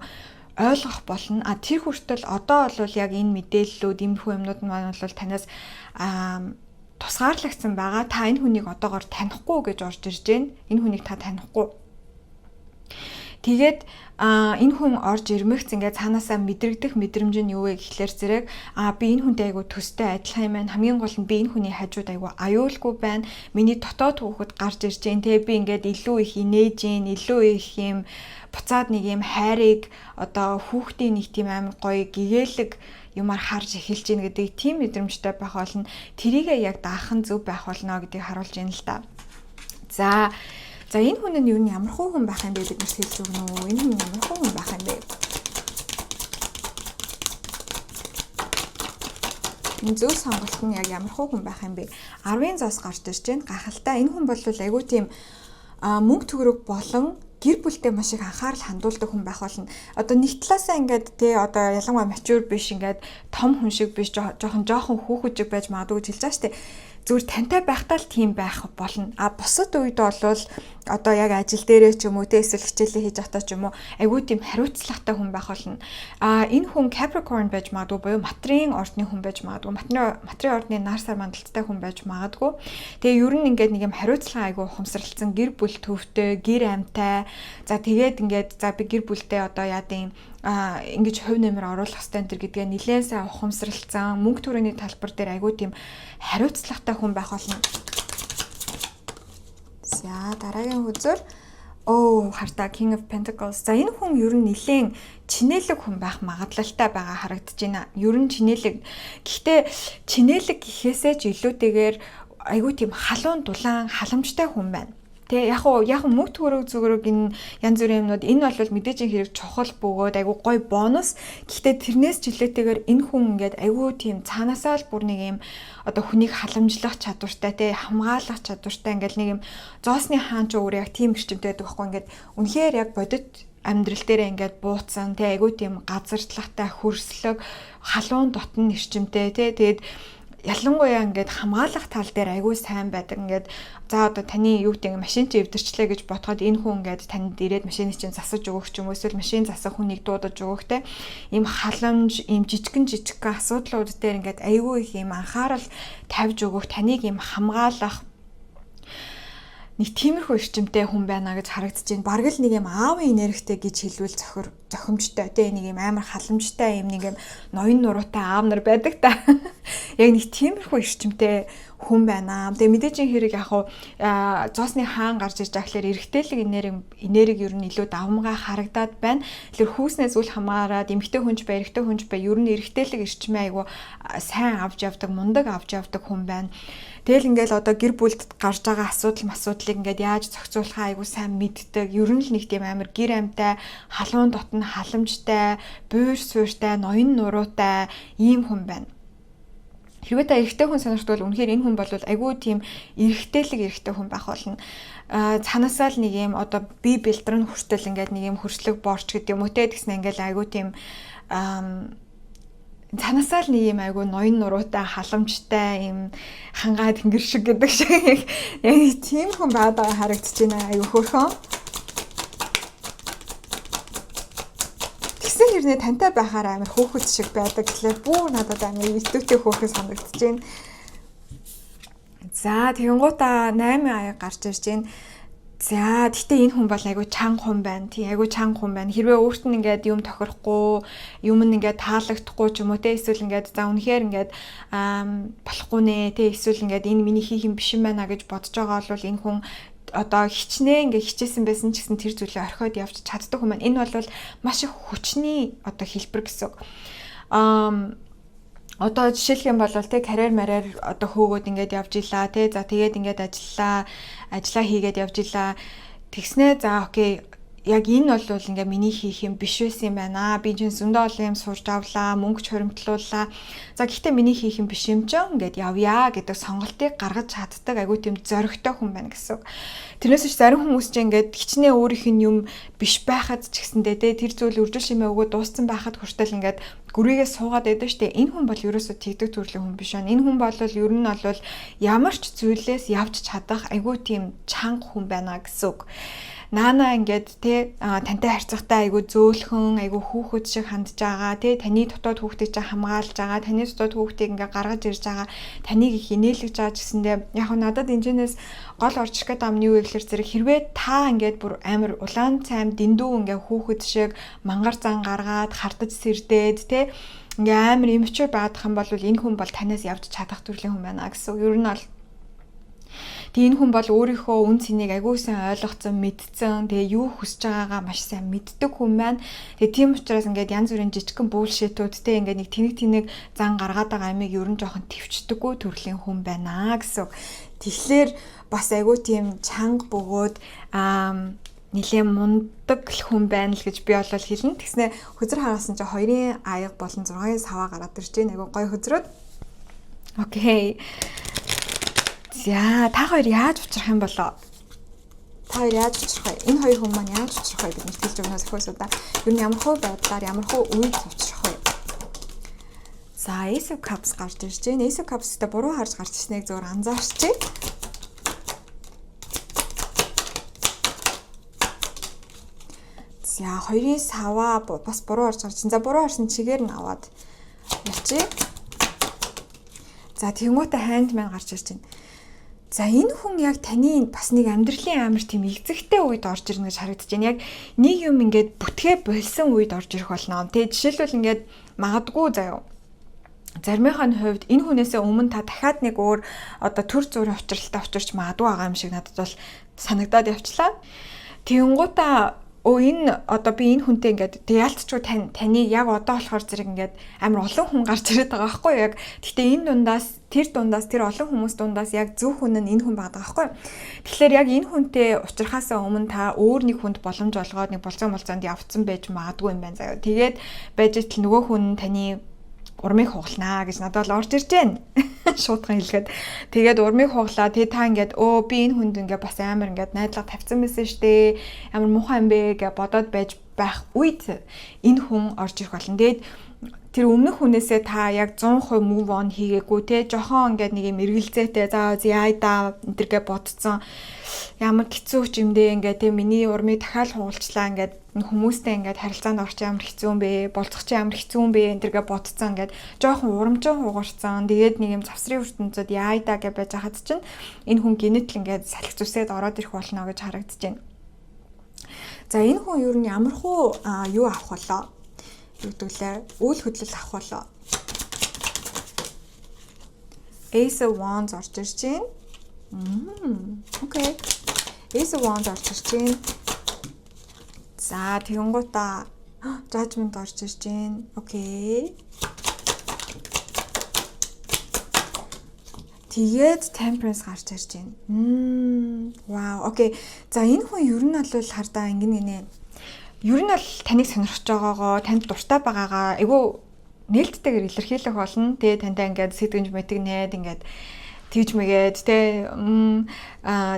Speaker 1: ойлгох болно. Тэр хүртэл одоо бол яг энэ мэдээллүүд иймэрхүү юмнууд маань бол танаас тусгаарлагдсан байгаа. Та энэ хүнийг одоогоор танихгүй гэж орж ирж байна. Энэ хүнийг та танихгүй. Тэгээд энэ хүн орж ирмэгц ингээд цаанаасаа мэдрэгдэх мэдрэмж нь юу вэ гэхлээр зэрэг би энэ хүнтэй айгу төстэй адилхан юм байна. Хамгийн гол нь би энэ хүний хажууд айгу аюулгүй байна. Миний дотоод хүүхэд гарч ирж байна. Тэгээ би ингээд илүү их инээж гин, илүү их юм буцаад нэг юм хайрыг одоо хүүхдийн нэг тийм амар гоё гэгээлэг юмар харж эхэлж гин гэдэг тийм мэдрэмжтэй байх болно. Тэрийгээ яг даах нь зөв байх болно гэдгийг харуулж байна л да. За энэ хүн нь юу ямар хүн байх юм бэ гэдэгт хэлж өгнө үү? Энэ хүн ямар хүн байх юм бэ? Энэ зөв сонголт нь яг ямар хүн байх юм бэ? 10-ын зоос гарч ирж байна. Гахалтай энэ хүн бол айгүй тийм мөнгө төгрөг болон гэр бүлтэй маш их анхаарал хандуулдаг хүн байх болно. Одоо нэг талаасаа ингээд те одоо ялангуяа mature биш ингээд том хүн шиг биш жоохон хүүхэжиг байж магадгүй гэж хэлж байгаа шүү дээ. Зүгээр тантай байхдаа л тийм байх болно. Бусад үед бол одоо яг ажил дээрээ ч юм уу те эсвэл хичээлээ хийж байхдаа ч юм уу айгүй тийм хариуцлагатай хүн байх болно. Энэ хүн Capricorn байж магадгүй буюу материйн ордны хүн байж магадгүй. Материйн ордны нар сар мандалттай хүн байж магадгүй. Тэгээ ер нь ингээд нэг юм хариуцлага айгүй ухамсарлцсан гэр бүл төвтэй, гэр амтай. За тэгээд ингээд би гэр бүлтэй одоо яадын ингэж хувь нэмэр оруулах хэрэгтэй энэ гэдгээ нэлээд сайн ухамсарлцсан мөнгө төрөний талбар дээр айгүй тийм хариуцлагатай хүн байх болно. За дараагийн хүзөр хартаа King of Pentacles. За энэ хүн ер нь нэлээд чинэлэг хүн байх магадлалтай байгаа харагдаж байна. Ер нь чинэлэг. Гэхдээ чинэлэг гэхээсээ ч илүүтэйгээр айгүй тийм халуун дулаан халамжтай хүн байна. Тэ яг мөнгө төгрөг зүгрэг энэ янз бүрийн юмнууд энэ бол мэдээж хэрэг чухал бөгөөд айгу гой бонус. Гэхдээ тэрнээс жилээтэйгээр энэ хүн ингээд айгу тийм цаанаасаа л бүр нэг юм одоо хүнийг халамжлах чадвартай тэ хамгаалах чадвартай ингээд нэг юм зоосны хаан ч өөр яг тийм гэрчмтэй байдаг байхгүй ингээд үнэхээр яг бодит амьдрал дээр ингээд бууцсан тэ айгу тийм газартлахтай хөрслөг халуун дотн нэрчмтэй тэ тэгээд ялангуяа ингээд хамгаалах тал дээр айгүй сайн байдаг. Ингээд за одоо таны юу гэдэг машин чи эвдэрчлээ гэж бодоход энэ хүн ингээд танд ирээд машиныг чинь засаж өгөх ч юм уу эсвэл машин засах хүнийг дуудаж өгөх те ийм халамж, ийм жижигэн асуудлууд дээр ингээд айгүй их ийм анхаарал тавьж өгөх, таныг ийм хамгаалах нэг тиймэрхүү эрчимтэй хүн байна гэж харагдаж байна. Бараг л нэг юм аавын энергитэй гэж хэлвэл зохимжтой. Тэ нэг юм амар халамжтай юм нэг юм ноён нуруутай аав нар байдаг та. Яг нэг тиймэрхүү эрчимтэй хүн байна. Тэгээ мэдээж хэрэг яг хуу зоосны хаан гарч иж байгаа гэхээр эрэгтэйлэг энерги ер нь илүү давмгаа харагдаад байна. Тэгэхээр хүүснээс үл хамааран эмэгтэй хүнч бай, эрэгтэй хүнч бай ер нь эрэгтэйлэг эрчмээ айгу сайн авч явдаг, мундаг авч явдаг хүн байна. Тэгэл ингээл одоо гэр бүлд гарч байгаа асуудлыг ингээд яаж зохицуулахаа айгу сайн мэддэг. Ер нь л нэг тийм амар гэр амтай, халуун дотн халамжтай, буур суурьтай, ноён нуруутай ийм хүн байна. Хэрвээ та эрэгтэй хүн сонирхтвол үнэхээр энэ хүн бол айгүй тийм эрэгтэйлэг хүн байх болно. Цанаасаа л нэг юм одоо би бэлтрэн хүртэл ингээд нэг юм хөрслөг борч гэдэг юм уу те тэгснэ ингээд айгүй тийм цанаасаа л нэг юм айгүй ноён нуруутай халамжтай юм хангаа тэнгэр шиг гэдэг шиг яг тийм хүн байгаа харагдаж байна айгүй хөөрхөн. Тэгсэн хэрнээ тантай байхаар амар хөөхөд шиг байдаг гэхлээр бүр надад амар итүүтэй хөөхөд санагдаж байна. За тэгэнгуутаа 8 аяг гарч ирж байна. За гэхдээ энэ хүн бол айгүй чанга хүн байна. Тий айгүй чанга хүн байна. Хэрвээ өөрт нь ингээд юм тохирохгүй, юм нь ингээд таалагдахгүй ч юм уу те эсвэл ингээд за үнэхээр ингээд болохгүй нэ те эсвэл ингээд энэ миний хийх юм биш юм байна гэж бодож байгаа бол энэ хүн одоо хичнээн ингээ хичээсэн байсан ч гэсэн тэр зүйлээ орхиод явж чаддаг хүн байна. Энэ бол маш их хүчний одоо хэлбэр гэсэн. Одоо жишээлх юм бол те карьер марьяар одоо хөөгөөд ингээд явж илаа те за тэгээд ингээд ажиллаа хийгээд явж илаа тэгснэ за окей яг энэ бол ингээ миний хийх юм биш байсан юм байна. Би чинь зөндөө олон юм сурч авлаа, мөнгө ч хуримтлууллаа. За гэхдээ миний хийх юм биш юм ч ингээд явъя гэдэг сонголтыг гаргаж чаддаг айгүй тийм зоригтой хүн байна гэсэн. Тэрнээс ч зарим хүмүүс чинь ингээд хичнээн өөрийнх нь юм биш байхад ч гэсэндээ тэр зүйл үржил шимээ өгөө дууссан байхад хүртэл ингээд гүрийгээ суугаад байдаг штэ. Энэ хүн бол ерөөсөө тэгдэг төрлийн хүн биш байна. Энэ хүн бол ер нь бол ямар ч зүйлээс явж чадах айгүй тийм чанга хүн байна гэсэн үг. Наана ингээд те тантай харьцахтай айгу зөөлхөн айгу хүүхэд шиг хандж байгаа те таны дотоод хүүхдийг чинь хамгаалж байгаа таны дотоод хүүхдийг ингээд гаргаж ирж байгаа таныг их инээлгэж байгаа гэсэндээ яг надад энэчнээс гол орж ирэх гэдэг юм юу вэ гэхээр зэрэг хэрвээ та ингээд бүр амар улаан цайм дэндүү ингээд хүүхэд шиг мангар зан гаргаад хардаж сэрдээд те ингээд амар имчур баадах юм бол энэ хүн бол танаас явж чадах төрлийн хүн байна гэсэн. Ер нь бол тэгээ энэ хүн бол өөрийнхөө үн цэнийг агүй сайн ойлгоцсон, мэдсэн, тэгээ юу хүсэж байгаагаа маш сайн мэддэг хүн байна. Тэгээ тийм учраас ингээд янз бүрийн жижигхэн бүлшитүүдтэй ингээд нэг тэнэг зан гаргаад байгаа амиг ер нь жоохон төвчдөггүй төрлийн хүн байна гэсэн. Тэгэхээр бас агүй тийм чанга бөгөөд нэлээд мундаг хүн байна л гэж би бол хэлнэ. Тэгснэ хөзөр хагасан чи 2-ын аяг болон 6-ын саваа гараад ирж байна. Агүй гоё хөзрөөд. Окей. За та хоёр яаж учрах юм болоо? Та хоёр яаж учрах вэ? Энэ хоёр хүн маань яаж учрах вэ гэж хэлж өгнөөс ихөөс удаа. Ер нь ямар хөө байдлаар ямар хөө үед учрах вэ? За Ace of Cups гарч ирж байна. Ace of Cups-тэй буруу харж гарч ирснийг зөвөр анзаарчээ. За 2-ын саваа бас буруу харж гарч. За буруу харсан чигээр нь аваад явчих. За тэнгуүтэ Handman гарч ирж байна. За энэ хүн яг таны бас нэг амьдралын амар тийм эзэгтэй үед орж ирнэ гэж харагдаж байна. Яг нэг юм ингээд бүтгээ болсон үед орж ирэх болно. Тэгээ жишээлбэл ингээд магадгүй заяа. Заримынхаа хувьд энэ хүнээсээ өмнө та дахиад нэг өөр одоо төр зүрийн учралтай учирч магадгүй байгаа юм шиг надад бол санагдаад явчлаа. Тэнгуутаа энэ одоо би энэ хүнтэй ингээд яалтчгүй таны яг одоо болохоор зэрэг ингээд амар олон хүн гарч ирээд байгаа байхгүй юу яг. Гэтэ энэ дундаас тэр олон хүмүүс дундаас яг зөв хүн нь энэ хүн байгаа байхгүй юу. Тэгэхээр яг энэ хүнтэй уулзрахаасаа өмнө та өөр нэг хүнд боломж олгоод нэг болцоонд явцсан байж магадгүй юм байна заяа. Тэгээд байж тэл нөгөө хүн таны урмыг хугалнаа гэж надад бол орж ирж байна. Шуудхан хэлгээд. Тэгээд урмыг хугалаа. Тэгээ та ингээд би энэ хүнд ингээд бас амар ингээд найдлага тавьсан байсан штэ. Амар муухай юм бэ гэж бодоод байж байх үед энэ хүн орж ирэх болно. Тэгээд тэр өмнөх хүнээсээ та яг 100% move on хийгээгүй те жохон ингээд нэг юм эргэлзээтэй за яа да энтергээ бодцсон ямар хэцүү ч юм дээ ингээд те миний урмыг дахиад хугалчлаа ингээд хүмүүстэй ингээд харилцаанд орч ямар хэцүү юм бэ болцох чи ямар хэцүү юм бэ энтергээ бодцсон ингээд жохон урамжин хугарцсан тэгээд нэг юм завсрын ертөнцөд яа да гэж байж хаад чинь энэ хүн генетл ингээд салхи зүсээд ороод ирэх болно гэж харагдаж байна. За энэ хүн ер нь ямархуу юу авах болоо югдүүлээ үйл хөдлөл авах болоо. Ace of Wands орж ирж байна. Окей. Ace of Wands орж ирж байна. За тэгэнгуутаа Judgment орж ирж байна. Окей. Тэгээд Temperance гарч ирж байна. Вау. Окей. За энэ хүн ер нь бол хардаа ингэнэ. Ер нь бол таныг сонирхож байгаагаа, танд дуртай байгаагаа айгүй нээлттэйгээр илэрхийлэх болно. Тэгээ тантай ингээд сэтгэнж мэтгнээд ингээд тэгж мэгээд тэ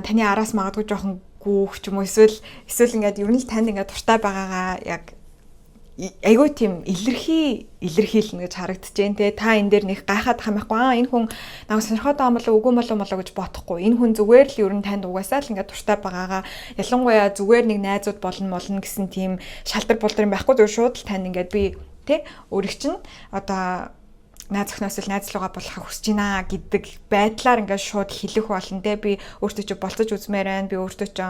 Speaker 1: таны араас магадгүй жоохон гүүх ч юм уу эсвэл ингээд ер нь танд ингээд дуртай байгаагаа яг айгүй тийм илэрхийлнэ гэж харагдаж байна те та энэ дээр нэг гайхаад хамахгүй энэ хүн намайг сонирхоод байгаа болов үгүй болов гэж бодохгүй энэ хүн зүгээр л ер нь танд угаасаа л ингээд дуртай байгаагаа ялангуяа зүгээр нэг найзууд болно гэсэн тийм шалтар булдар юм байхгүй зүгээр шууд л танд ингээд би те өөрийг чинь одоо найз охноос л найзлуугаа болохыг хүсэж байна гэдэг байдлаар ингээд шууд хэлэх болно те би өөртөө ч болцож үзмээр байна би өөртөө ч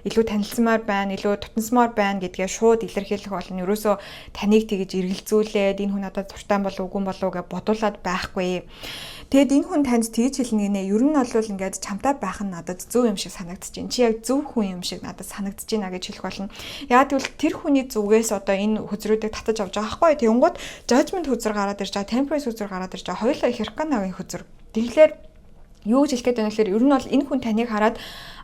Speaker 1: илүү танилцсамаар байна илүү тутамсмаар байна гэдгээ шууд илэрхийлэх болно ерөөсөө таныг тэгж эргэлзүүлээд энэ хүн надад дуртай болов үгүй болов гэж бодуулаад байхгүй. Тэгэд энэ хүн танд тэгж хэлнэ гинэ ер нь бол ингээд чамтай байх нь надад зөв юм шиг санагдаж байна. Чи яг зөв хүн юм шиг надад санагдаж байна гэж хэлэх болно. Яг тэгвэл тэр хүний зүгээс одоо энэ хөзрүүдийг татаж авч байгаа байхгүй. Тэнгууд Judgment хөзөр гараад ирж байгаа, Temperance хөзөр гараад ирж байгаа. Хоёулаа их Arcana-гийн хөзөр. Тэгэхээр юу гэж хэлэх гээд байна гэхээр ер нь бол энэ хүн таныг хараад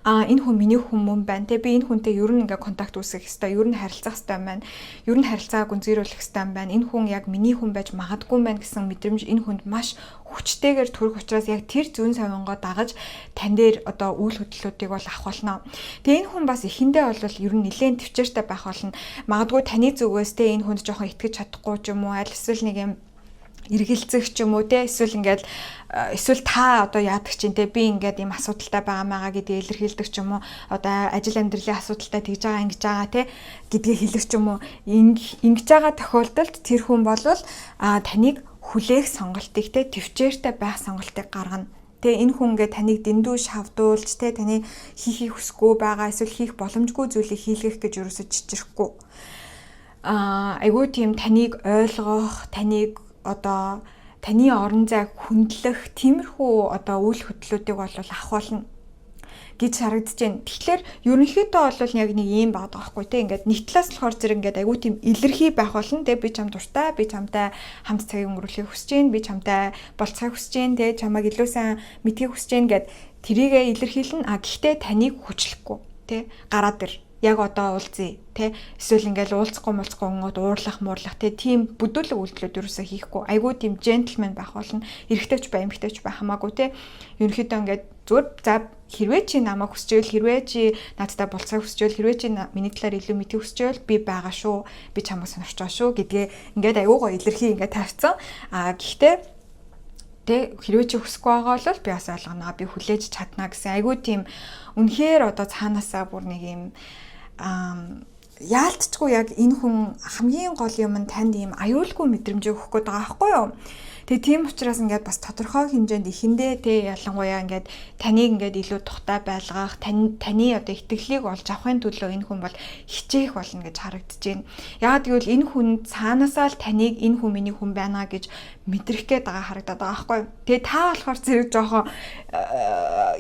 Speaker 1: энэ хүн миний хүн байна те би энэ хүнтэй ер нь ингээ контакт үүсгэх хэвээр ер нь харилцах хэвээр байна. Ер нь харилцааг гүнзгийрүүлэх хэвээр байна. Энэ хүн яг миний хүн байж магадгүй байна гэсэн мэдрэмж энэ хүнд маш хүчтэйгээр төрөх учраас яг тэр зүүн савингоо дагаж тань дээр одоо үйл хөдлөлүүдийг бол авах болно. Тэгээ энэ хүн бас эхэндээ бол ер нь нэлээд төвчээртэй байх болно. Магадгүй таны зүгээс те энэ хүнд жоохон итгэж чадахгүй ч юм уу аль эсвэл нэг юм эргэлзэх ч юм уу те эсвэл та одоо яадаг чинь те би ингээд ийм асуудалтай байгаа гэдгийг илэрхийлдэг ч юм уу одоо ажил амьдралын асуудалтай тэгж байгаа ингэж байгаа те гэдгийг хэлэх ч юм уу ингэж байгаа тохиолдолд тэр хүн болвол таныг хүлээх сонголтыг те төвчээртэй байх сонголтыг гаргана. Тэгээ энэ хүн ингээд таныг дэндүү шавдуулж те таны хийхийг хүсэхгүй байгаа эсвэл хийх боломжгүй зүйлийг хийлгэх гэж ерөөсөж чичрэхгүй. Айгүй тийм таныг ойлгох, таныг одоо таны орон зайг хүндлэх тиймэрхүү одоо үйл хөдлөлүүдийг бол авах болно гэж харагдаж байна. Тэгэхээр ерөнхийдөө бол яг нэг юм байдаг байхгүй те ингээд нэг талаас болохоор зэрэг ингээд айгүй тийм илэрхий байх болно те би чам дуртай би чамтай хамт цагийг өнгөрүүлэхийг хүсэж байна би чамтай болцохыг хүсэж байна те чамайг илүү сайн мэдхийг хүсэж байна гэд тэрийгэ илэрхийлнэ гэхдээ таныг хүчлэхгүй те гараад ир яг одоо уулзъя те эсвэл ингээл уулзахгүй өнгөд уурлах те тийм бүдүүлэг үйлдэлүүд ерөөсөө хийхгүй айгүй тийм джентлмен байх болно эрэгтэйч бай эмэгтэйч бай хамаагүй те ерөнхийдөө ингээд зүгээр за хэрвээ чи намайг хүсчихвэл хэрвээ чи надтай болцохыг хүсчихвэл хэрвээ чи миний талаар илүү мэдхийг хүсчихвэл би байгаа шүү би чамайг сонирч байгаа шүү гэдгээ ингээд айгүй гоё илэрхий ингээд тавьсан гэхдээ тэ хэрвээ чи хүсэхгүй байгаа бол би бас ойлгоно би хүлээж чадна гэсэн айгүй тийм үнэхээр одоо цаанаасаа бүр нэг юм яалтчгүй яг энэ хүн хамгийн гол юм нь танд ийм аюулгүй мэдрэмжийг өгөх гээд байгаа байхгүй юу. Тэгээ тийм учраас ингээд бас тодорхой хэмжээнд ихэндээ тэ ялангуяа ингээд таныг ингээд илүү тухтай байлгах таны одоо итгэлийг олж авахын төлөө энэ хүн бол хичээх болно гэж харагдаж байна. Яагаад гэвэл энэ хүн цаанаасаа л таныг энэ хүн миний хүн байна гэж мэдрэх гээд байгаа харагдаад байгаа байхгүй юу. Тэгээ та болохоор зэрэг жоохон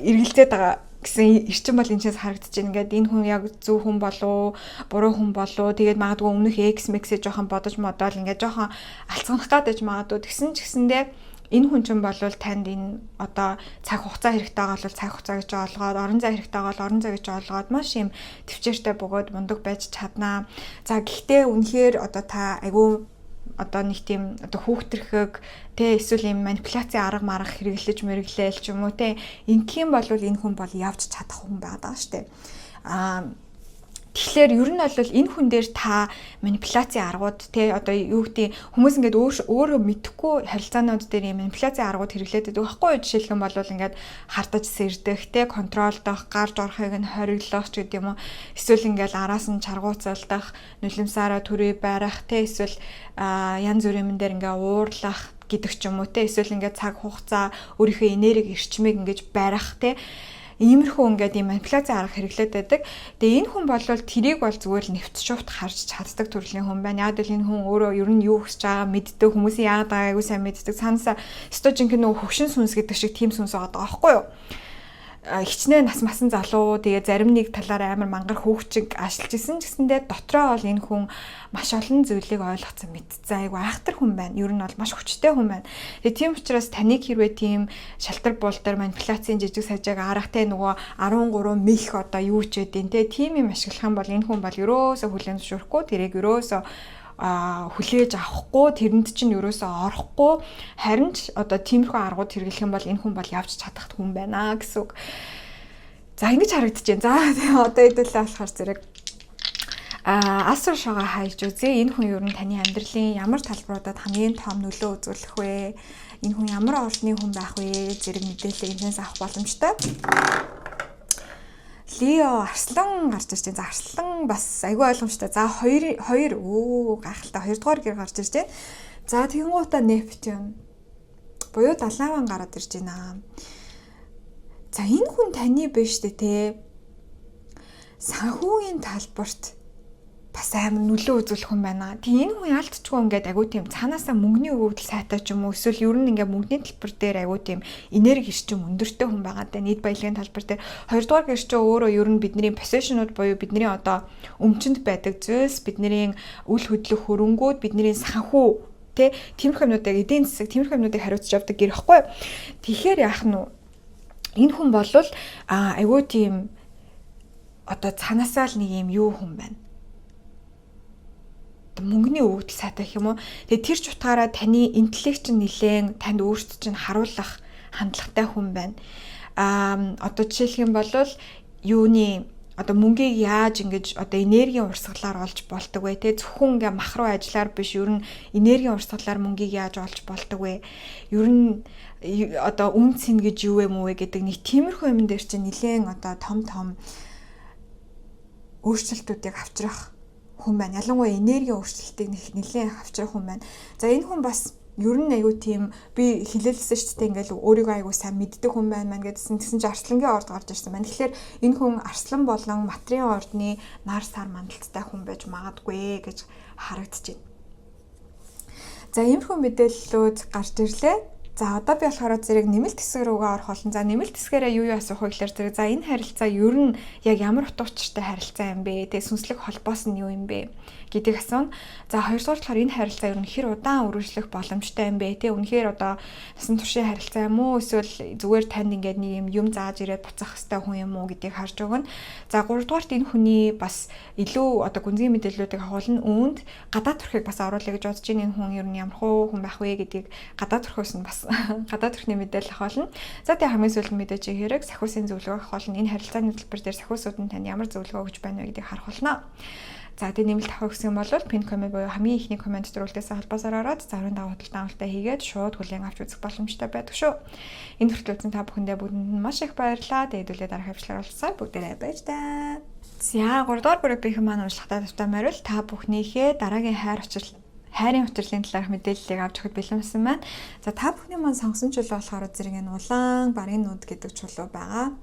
Speaker 1: эргэлзээд байгаа гэсэн эрчим бол энэчээс харагдаж байна. Ингээд энэ хүн яг зөв хүн болов буруу хүн болов тэгээд магадгүй өмнөх X-Max-ээ жоохон бодож модол ингээд жоохон алцганах гадаж магадгүй тэгсэн ч гэсэндээ энэ хүн чинь болвол танд энэ одоо цаг хугацаа хэрэгтэй байгаа бол цаг хугацаа гэж ойлгоод орон зай хэрэгтэй байгаа бол орон зай гэж ойлгоод маш юм төвчээртэй бөгөөд мундаг байж чаднаа. За гэхдээ үнэхээр одоо та айгүй одоо нэг тийм одоо хүүхтрхэг тэ эсвэл юм манипуляцийн арга марга хэрэглэж мэргэлээл ч юм уу тэ ингэх юм бол энэ хүн бол явж чадах хүн байдаг штэ. Тэгэхээр ер нь бол энэ хүн дээр та манипуляцийн аргууд те одоо юу гэдэг хүмүүс ингээд өөрөө мэдэхгүй харилцаанууд дээр юм манипуляцийн аргууд хэрэглээд байдаг байхгүй юу? Жишээлх юм бол ингээд хардаж сэрдэх те контролдох, гарч орохыг нь хориглох ч гэдэг юм уу. Эсвэл ингээд араас нь чаргууцалдах, нулимсаараа төрөө байрах те эсвэл янз бүрийн юм дээр ингээд уурлах гэдэг ч юм уу те эсвэл ингээд цаг хугацаа өөрийнхөө энерги эрчмийг ингээд барих те иймэрхүү ингээд юм манипуляцийн арга хэрэглээд байдаг. Тэгээ энэ хүн бол тэрийг бол зүгээр л нэвт шувт харж чаддаг төрлийн хүн байна. Яг л энэ хүн өөрөө ер нь юу хийж байгаа мэддэг, хүмүүсийн яагаад байгааг айгуу сайн мэддэг. Цаанасаа стожинг нөгөө хөвшин сүнс гэдэг шиг тим сүнс байгаа байхгүй юу? Хичнээн нас масан залуу тэгээ зарим нэг талаараа амар мангар хөөгчиг ашиглаж исэн ч гэсэндээ дотроо бол энэ хүн маш олон зүйлийг ойлгоцсон мэдсэн айгу айхтар хүн байна. Ер нь бол маш хүчтэй хүн байна. Тэгээ тийм учраас таныг хэрвээ тийм шалтар буултар манипуляцийн жижиг сажааг аргатай нөгөө 13 мих одоо юу ч үдин те тийм юм ашиглах юм бол энэ хүн бол ерөөсө хүлээн зөвшөөрөхгүй тэрийг ерөөсө хүлээж авахгүй тэрэнд чинь ерөөсөө орохгүй харин ч одоо тиймэрхүү аргууд хэрэглэх юм бол энэ хүн бол явж чадах хүн байна гэсэн үг. За ингэж харагдаж байна. За одоо хэдүүлээ болохоор зэрэг асар шогаа хайж үзье. Энэ хүн ер нь таны амьдралын ямар талбаруудад хамгийн том нөлөө үзүүлэх вэ? Энэ хүн ямар орчны хүн байх вэ? Зэрэг мэдээллийг энэс авах боломжтой. Лео Арслан гарч ирж байна. За Арслан бас айгүй ойлгомжтой. За 2 гайхалтай 2 дугаар гэр гарч ирж байна. За тэгэнгუутаа Нептун буюу Далаван гараад ирж байна. За энэ хүн таны биш дээ те. Санхүүгийн талбарт бас амар нөлөө үзүүлэх хүн байна. Тэгээ энэ хүн ялтчгүй ингээд агуу тийм цаанаасаа мөнгөний өгөгдөл сайтай ч юм уу эсвэл ер нь ингээд мөнгөний талбар дээр агуу тийм энерги эрчим өндөртэй хүн байгаа даа. Нийт баялагын талбар дээр хоёрдугаар гэрч өөрөө ер нь бидний поссешнууд буюу бидний одоо өмчөнд байдаг зүйлс, бидний үл хөдлөх хөрөнгүүд, бидний санхүү тэ тиймэрхүү юмнуудыг эдийн засаг тиймэрхүү юмнуудыг хариуцж явдаг гэр ихгүй. Тэгэхээр яах нь энэ хүн болвол агуу тийм одоо цаанаасаа л нэг юм юу хүн байна. Мөнгөний өгөгдөл сайтай гэх юм уу. Тэгээ тэр ч утгаараа таны интеллект чинь нэлээд танд өөрсдөд чинь харуулах хандлагатай хүн байна. Одоо жишээлх юм бол юуны одоо мөнгийг яаж ингэж одоо энергийн урсгалаар олж болдог вэ те зөвхөн ингээ мах руу ажиллаар биш ер нь энергийн урсгалаар мөнгийг яаж олж болдог вэ? Ер нь одоо үнц ин гэж юу юм уу гэдэг нэг тиймэрхүү юм дээр чинь нэлээд одоо том өөрчлөлтүүдийг авчрах хүн байна. Ялангуяа энергийн өөрчлөлтийг нэлээд авчрах хүн байна. За энэ хүн бас ер нь аюу тийм би хэлэлсэн шүү дээ ингээл өөрийгөө аюу сайн мэддэг хүн байна гэдсэн ч Арслангийн орд гарч ирсэн байна. Тэгэхээр энэ хүн Арслан болон Матрийн ордны нар сар мандалттай хүн байж магадгүй гэж харагдаж байна. За иймэрхүү мэдээллүүд гарч ирлээ. За одоо би болохоор зэрэг нэмэлт хэсэг рүүгээ орох болно. За нэмэлт хэсгээрээ юу асуух вэ гэхээр зэрэг за энэ харилцаа ер нь яг ямар утга учиртай харилцаа юм бэ? Тэгээ сүнслэг холбоос нь юу юм бэ гэдгийг асууна. За хоёрдугаар болохоор энэ харилцаа ер нь хэр удаан үргэлжлэх боломжтой юм бэ? Тэ үнэхээр одоо насан туршийн харилцаа юм уу? Эсвэл зүгээр танд ингээд нэг юм зааж ирээд буцах хэвээр хүн юм уу гэдгийг харж өгнө. За гуравдугаарт энэ хүний бас илүү одоо гүнзгий мэдээллүүдийг агуулна. Үүнд гадаад төрхийг бас оруулъя гэж бодож байна. Энэ хүн ер нь ямар хүн байх вэ гэдгийг гадаад төрхөөс нь бас гадаад төрхний мэдээлэл авах болно. За тэгээ хамгийн сүүлд мэдээж хэрэг сахиусын зөвлөгөө авах болно. Энэ харилцааны төлбөр дээр сахиусууд нь танд ямар зөвлөгөө өгч байна вэ гэдгийг харах болно. За тэгээ нэмэлт авах гэсэн юм бол пин коммент буюу хамгийн ихний коммент дөрвөлтөөс холбоосоор ороод зарим давааталтаа хийгээд шууд хүлээн авч үзэх боломжтой байдаг шүү. Энэ хүртэл та бүхэндээ бүгдэнд маш их баярлалаа. Тэгээд хэдүүлээ дараах хвчлэр олцсоо бүгдээрээ байж таа. За 3 дугаар бүрийн маань уншлагатай тавтай морил та бүхнийхээ дараагийн хайрын учрлын талаарх мэдээллийг авч өгөхөд бэлэмсэн байна. За та бүхний маань сонгосон чулуу болохоор зэрэг энэ улаан барын нүд гэдэг чулуу байгаа.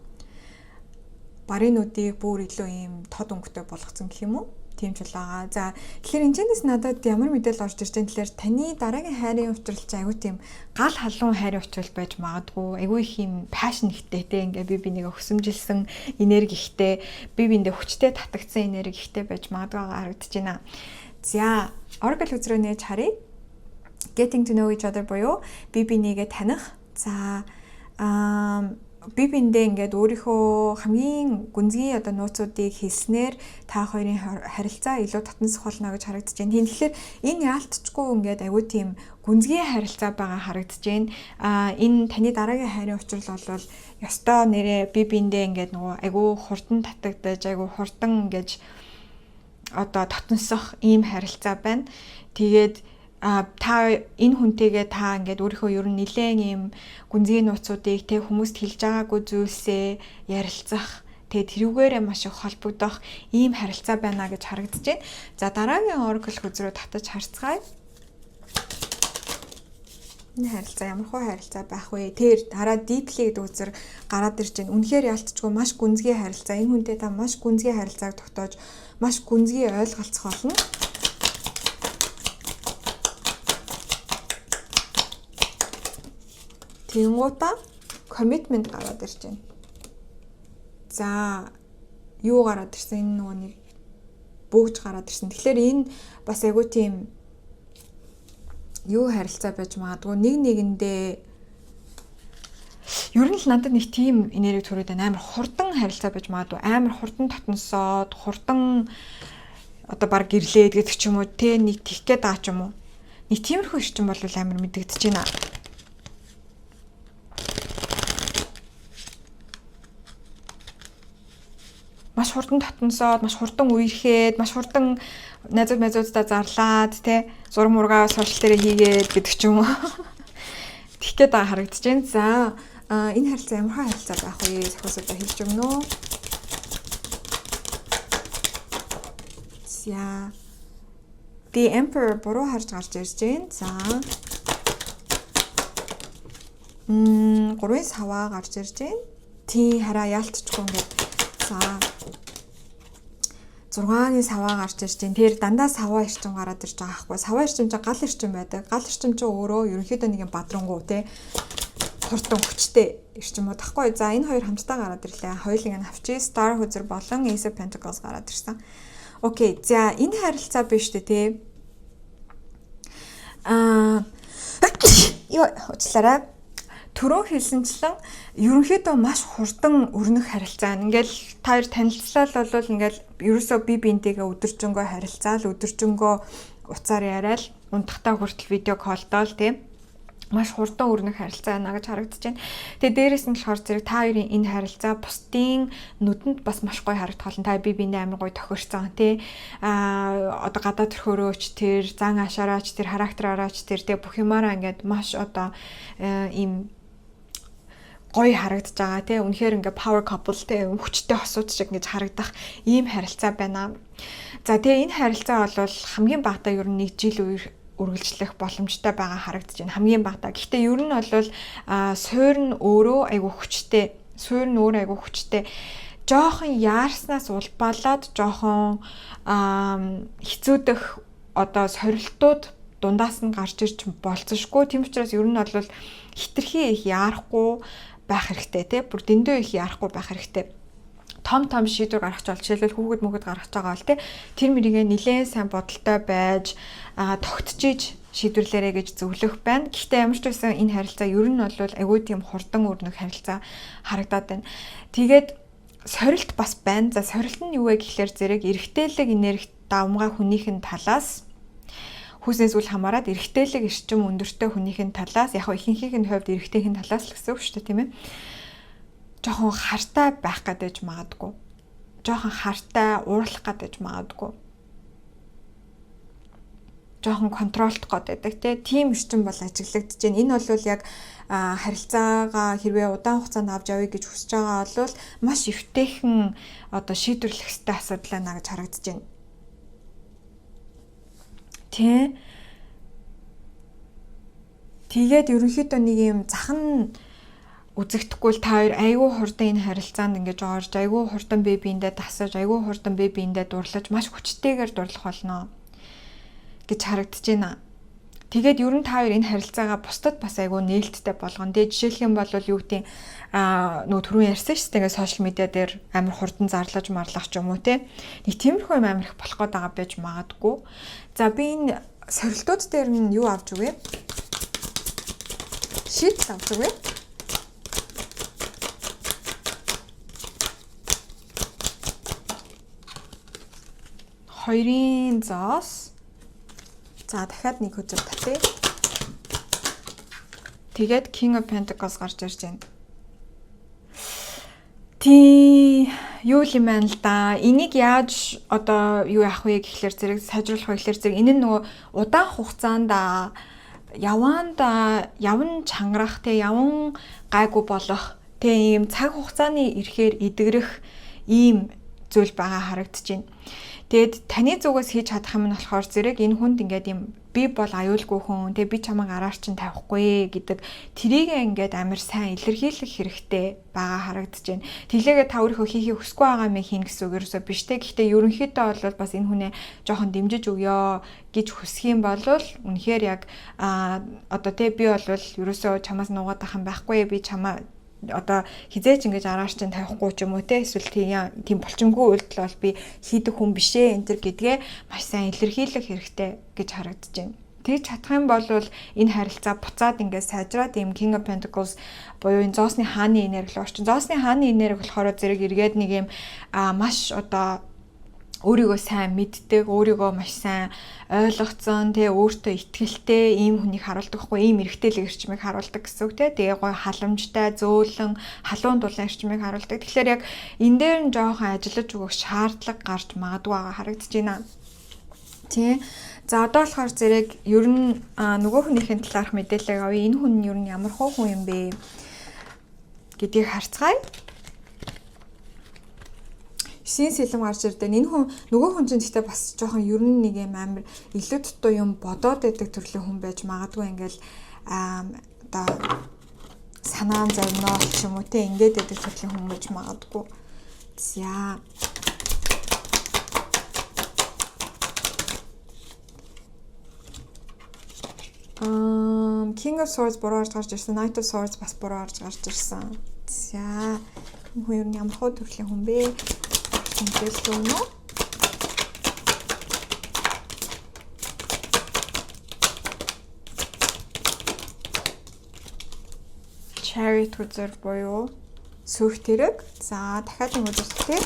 Speaker 1: Барын нүдийг бүр илүү ийм тод өнгөтэй болгоцсон гэх юм уу? Тийм чулуу байгаа. За тэгэхээр энэчнээс надад ямар мэдээлэл орж ирж байгаа тэгэхээр таны дараагийн хайрын учрал чи аюу тийм гал халуун хайрын учрал байж магадгүй. Аюу их юм пашн ихтэй те ингээ би бинийг өгсөмжилсэн энерги ихтэй, би биэндээ хүчтэй татагдсан энерги ихтэй байж магадгүй харагдаж байна. За Oracle үзрөө нээж харъя. Getting to know each other буюу би бинийгээ таних. За би биэндээ ингээд өөрийнхөө хамгийн гүнзгий одоо нууцуудыг хэлснээр та хоёрын харилцаа илүү татнасах болно гэж харагдаж байна. Тэгэхээр энэ яалтчгүй ингээд аюу тийм гүнзгий харилцаа байгаа харагдаж байна. Энэ таны дараагийн хайрын учрал бол ёстой нэрээ би биэндээ ингээд нөгөө аюу хурдан татагдаж аюу хурдан ингэж одоо татансах ийм харилцаа байна. Тэгээд та энэ хүнтэйгээ та ингээд өөрийнхөө ер нь нэлээд ийм гүнзгий нууцуудыг те хүмүүст хэлж байгаагүй зүйлсээ ярилцах, тэгээд тэрүүгээрээ маш их холбогдох ийм харилцаа байна гэж харагдаж байна. За дараагийн oracle хүз рүү татаж харцгаая. Энэ харилцаа ямар хөө харилцаа байх вэ? Тэр дараа deeply гэдэг үзэр гараад ирж байна. Үнэхээр ялцчгүй маш гүнзгий харилцаа. Энэ хүнтэй та маш гүнзгий харилцааг тогтоож, маш гүнзгий ойлголцох болно. Тэнгуудаа commitment гараад ирж байна. За юу гараад ирсэн? Энэ нөгөө нэг бөөж гараад ирсэн. Тэгэхээр энэ бас айгүй тийм юу харилцаа байж магадгүй нэг нэгэндээ ер нь л надад нэг тийм энерги төрөөд амар хурдан харилцаа байж магадгүй, амар хурдан татансоод, хурдан одоо баг гэрлээд гэдэг ч юм уу, те нэг тих гээд байгаа ч юм уу. Нэг тиймэрхүү ирчин бол амар мэдэгдэж байна. Маш хурдан татансоод, маш хурдан үерхэд, маш хурдан найзуудтай зарлаад, те зураг мургаа сошиал дээр хийгээд гэдэг ч юм уу. Тэггээд байгаа харагдаж байна. За энэ харилцаа ямар харилцаа байх вэ? Зохиосуудаа хэлж өгнө үү? За The Emperor буруу харж гарч ирж байна. За 3-ын саваа гарч ирж байна. Тийм хараа яалтчихгүй ингээд. За 6-ны саваа гарч ирж байна. Тэр дандаа саваа ирчин гараад ирж байгаа байхгүй. Саваа ирчин чинь гал ирчин байдаг. Гал ирчин чинь өөрөө ерөнхийдөө нэг юм бадрангуу те хурдан хүчтэй ирчин мод тахгүй. За энэ хоёр хамтдаа гараад ирлээ. Хоёулыг нь авчи Star хүзэр болон Ace of Pentacles гараад ирсэн. Окей. За энэ харилцаа биш үү те. Ёо уучлаарай. Түрүү хэлсэнчлэн ерөнхийдөө маш хурдан өрнөх харилцаа. Ингээл та хоёр танилцлал бол ингээл ерөөсөө бие биентэйгээ өдөржингөө харилцаал, өдөржингөө уцаар яриад, унтахтаа хүртэл видео коллтоол тийм маш хурдан өрнөх харилцаа байна гэж харагдаж байна. Тэгээ дээрэс нь болохоор зэрэг та хоёрын энэ харилцаа бусдын нүдэнд бас маш гоё харагдах болно. Та бие биендээ амар гоё тохирсон тий. Одоо гадаад төрхөөрөөч тэр, зан ашаараач тэр, характераараач тэр тий бүх юмараа ингээд маш одоо ийм гоё харагдаж байгаа тий. Үнэхээр ингээ power couple тий хүчтэй хосууд шиг ингэж харагдах ийм харилцаа байна. За тэгээ энэ харилцаа бол хамгийн багадаа ер нь 1 жил үргэлжлэх боломжтой байгаа харагдаж байна. Хамгийн багадаа. Гэхдээ ер нь бол суур нь өөрөө айгүй хүчтэй. Суур нь өөрөө айгүй хүчтэй. Жохон яарснаас улбаалаад жохон хэцүүдэх одоо сорилтууд дундаас нь гарч ирж болцсошгүй. Тийм учраас ер нь бол хитрхи их яарахгүй байх хэрэгтэй тий. Бүр дэндүү их яарахгүй байх хэрэгтэй. Том шийдвэр гаргаж бол жишээлбэл хүүхэд мөгөд гаргаж байгаа бол тий. Тэр мөрийгээ нэлээд сайн бодолтой байж тогтжиж шийдвэрлээрэ гэж зөвлөх байна. Гэхдээ ямар ч байсан энэ харилцаа ер нь бол айгүй тийм хурдан өрнөх харилцаа харагдаад байна. Тэгээд сорилт бас байна. За сорилт нь юу вэ гэхлээр зэрэг эрэгтэйлэг энерги давмгай хүнийхэн талаас хүүснээс үл хамааран эрэгтэйлэг эрчим өндөртэй хүнийхэн талаас яг ихэнхийг нь хувьд эрэгтэйхэн талаас л гэсэн үг шүү дээ тийм ээ. Жохон хартай байх гэдэг магадгүй. Жохон хартай уурлах гэдэг магадгүй. Жохон контролт гэдэг тийм эрчим бол ажиглагдаж байна. Энэ бол яг харилцаагаа хэрвээ удаан хугацаанд авч явъя гэж хүсэж байгаа бол маш эвтэйхэн одоо шийдвэрлэх ёстой асуудал байна гэж харагдаж байна. Тэ. Тэгээд ерөнхийдөө нэг юм захан үзэгдэхгүй л та хоёр айгүй хурдан энэ харилцаанд ингэж орж, айгүй хурдан бие биендээ тасаж, айгүй хурдан бие биендээ дурлаж, маш хүчтэйгээр дурлах болно гэж харагдаж байна. Тэгээд ер нь та хоёр энэ харилцаагаа бусдад бас айгүй нээлттэй болгоно. Тэгээд жишээлх юм бол юу гэдэг нөгөө түрүүн ярьсан шүү дээ. Ингээд сошиал медиа дээр амар хурдан зарлаж марлах ч юм уу те. Нэг тиймэрхүү юм амар их болох гээд байгаа байж магадгүй. За би энэ сорилтууд дээр нь юу авч өгье? Шийдэл авч өгье. Хоёрын зоос. За дахиад нэг хүзэр татъя. Тэгээд King of Pentacles гарч ирж байна. Тий юу юм байна л да. Энийг яаж одоо юу яах вэ гэхлээр зэрэг сайжруулах вэ гэхлээр зэрэг энэ нь нөгөө удаан хугацаанд явн чангарах те явн гайгүй болох те ийм цаг хугацааны ирэхээр идэгрэх ийм зүйл байгаа харагдаж байна. Тэгэд таны зүгээс хийж чадах юм нь болохоор зэрэг энэ хүнд ингээд юм би бол аюулгүй хүн тэгээ би чамайг араар чинь тавихгүй гэдэг тэрийг ингээд амар сайн илэрхийлэх хэрэгтэй байгаа харагдаж байна. Тэглээгээ та өөрийнхөө хийхийг хүсэхгүй байгаа юм хийн гэсэн үг ерөөсөө биш те. Гэхдээ ерөнхийдөө бол бас энэ хүнээ жоохон дэмжиж өгөө гэж хүсэх юм бол үнэхээр яг одоо те би бол ерөөсөө чамаас нуугаад ах юм байхгүй би чамаа одоо хизээч ингэж араач чинь тавихгүй ч юм уу те эсвэл тийм болчингүй үйлдэл бол би хийдэг хүн бишээ энэ төр гэдгээ маш сайн илэрхийлэх хэрэгтэй гэж харагдаж байна. Тэгж чадах юм бол энэ харилцаа буцаад ингээд сайжраад ийм King of Pentacles буюу энэ зоосны хааны энерги рүү орчин. Зоосны хааны энерги болохоор зэрэг эргээд нэг юм маш одоо өөрийгөө сайн мэддэг, өөрийгөө маш сайн ойлгоцсон, тэгээ өөртөө итгэлтэй ийм хүнийг харуулдаг хгүй, ийм эрэгтэйлэг эрчмийг харуулдаг гэсэн үг тэгээ гоё халамжтай, зөөлөн, халуун дулаан эрчмийг харуулдаг. Тэгэхээр яг энэ дээр нь жоохон ажиллаж өгөх шаардлага гарч магадгүй байгаа харагдаж байна. Тий. За одоо болохоор зэрэг ер нь нөгөө хүнийхэн талаарх мэдээлэл авъя. Энэ хүн нь ер нь ямар хүн юм бэ гэдгийг харцгаая. Шин сэлэм гарч ирдэ. Энэ хүн нөгөө хүн чинь гэхдээ бас жоохон ер нь нэг юм амар илүү дутуу юм бодоод байдаг төрлийн хүн байж магадгүй ингээл одоо санаан зовноо ч юм уу те ингээд байдаг төрлийн хүн байж магадгүй. За King of Swords буруу орж гарч ирсэн. Knight of Swords бас буруу орж гарч ирсэн. За энэ хүн ер нь ямар хөө төрлийн хүн бэ? Интересно. Chariot үзэр буюу сүйх тэрэг. За дахиад нэг үзэртэй.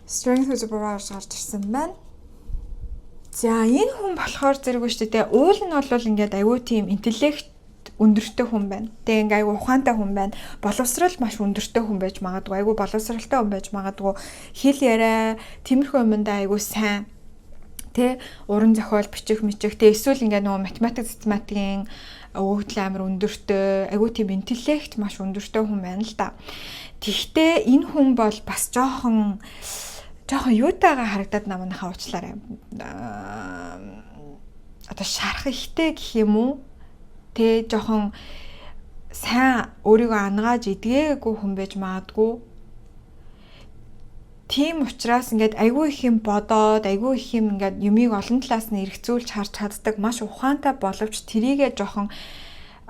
Speaker 1: Strength үзэр буруу орж гарч ирсэн байна. За энэ хүн болохоор зэрэг үү шүү дээ. Уул нь бол ингээд аюу тийм интеллект өндөртэй хүн байна. Тэгээ ингээ айгу ухаантай хүн байна. Боловсрал маш өндөртэй хүн байж магадгүй. Айгу боловсралтай хүн байж магадгүй. Хэл яриа, тиймэрхүү юмдаа айгу сайн. Тэ уран зохиол, бичих, тэ эсвэл ингээ нөгөө математикийн өгөгдөл амар өндөртэй, айгу тийм интеллект маш өндөртэй хүн байна л да. Тэгвэл энэ хүн бол бас жоохон юутайгаа харагдаад намынхаа уучлаарай. Одоо шарах ихтэй гэх юм уу? Тэ жоохон сайн өөрийгөө ангааж идгээгүй хүн байж магадгүй. Тийм учраас ингээд айгүй их юм бодоод, айгүй их юм ингээд юмыг олон талаас нь эргцүүлж харж чаддаг маш ухаантай боловч тэрийгээ жоохон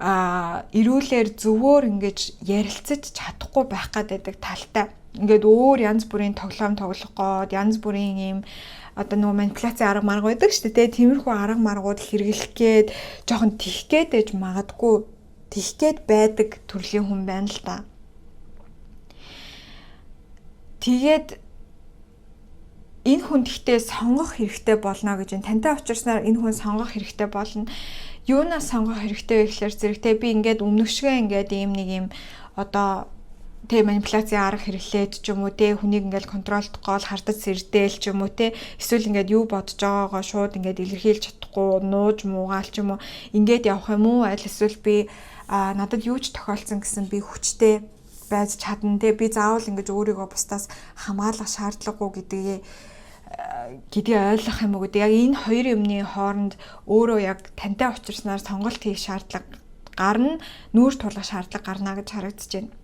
Speaker 1: эрүүлэр зөвөр ингэж ярилцаж чадахгүй байх гэдэг талтай. Ингээд өөр янз бүрийн тоглоом тоглох гээд янз бүрийн юм одоо нөгөө манипуляци арга марга байдаг шүү дээ. Тиймэрхүү арга маргууд хэрэглэх гээд жоохон тих гээд ээж магадгүй тих гээд байдаг төрлийн хүн байна л да. Тэгээд энэ хүн гэхдээ сонгох хэрэгтэй болно гэж байна. Тантай уулзсанаар энэ хүн сонгох хэрэгтэй болно. Юунаас сонгох хэрэгтэй вэ гэхээр зэрэгтэй би ингээд өмнөшгөө ингээд ийм нэг юм одоо тэ манипуляци арга хэрэглээд ч юм уу тэ хүнийг ингээд контролдох гол хардаж сэрдээл ч юм уу тэ эсвэл ингээд юу бодож байгаагаа шууд ингээд илэрхийлж чадахгүй нууж муугаал ч юм уу ингээд явах юм уу аль эсвэл би надад юу ч тохиолдсон гэсэн би хүчтэй байж чадна тэ би заавал ингээд өөрийгөө бусдаас хамгаалах шаардлагагүй гэдгийг ойлгох юм уу гэдэг яг энэ хоёр юмны хооронд өөрөө яг тантай уулзсанаар сонголт хийх шаардлага гарна нүүр тулах шаардлага гарна гэж харагдаж байна.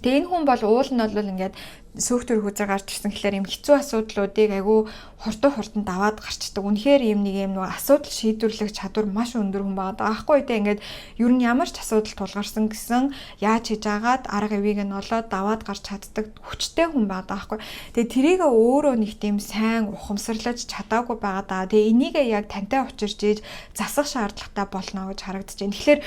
Speaker 1: Тэгээ энэ хүн бол уул нь бол ингээд сүйх төрх үзэр гарч ирсэн гэхэлэр юм хэцүү асуудлуудыг айгүй хурдан даваад гарчдаг. Үнэхээр юм нэг юм нөгөө асуудал шийдвэрлэх чадвар маш өндөр хүн байгаа. Аахгүй дээ ингээд ер нь ямар ч асуудал тулгарсан гэсэн яаж хийж агаад арга ивийг нь олоод даваад гарч чаддаг хүчтэй хүн байгаа. Аахгүй. Тэгээ тэрийг өөрөө нэг тийм сайн ухамсарлаж чадаагүй байгаа даа. Тэгээ энийг яг тантай учирч ийж засах шаардлагатай болно гэж харагдаж байна. Тэгэхээр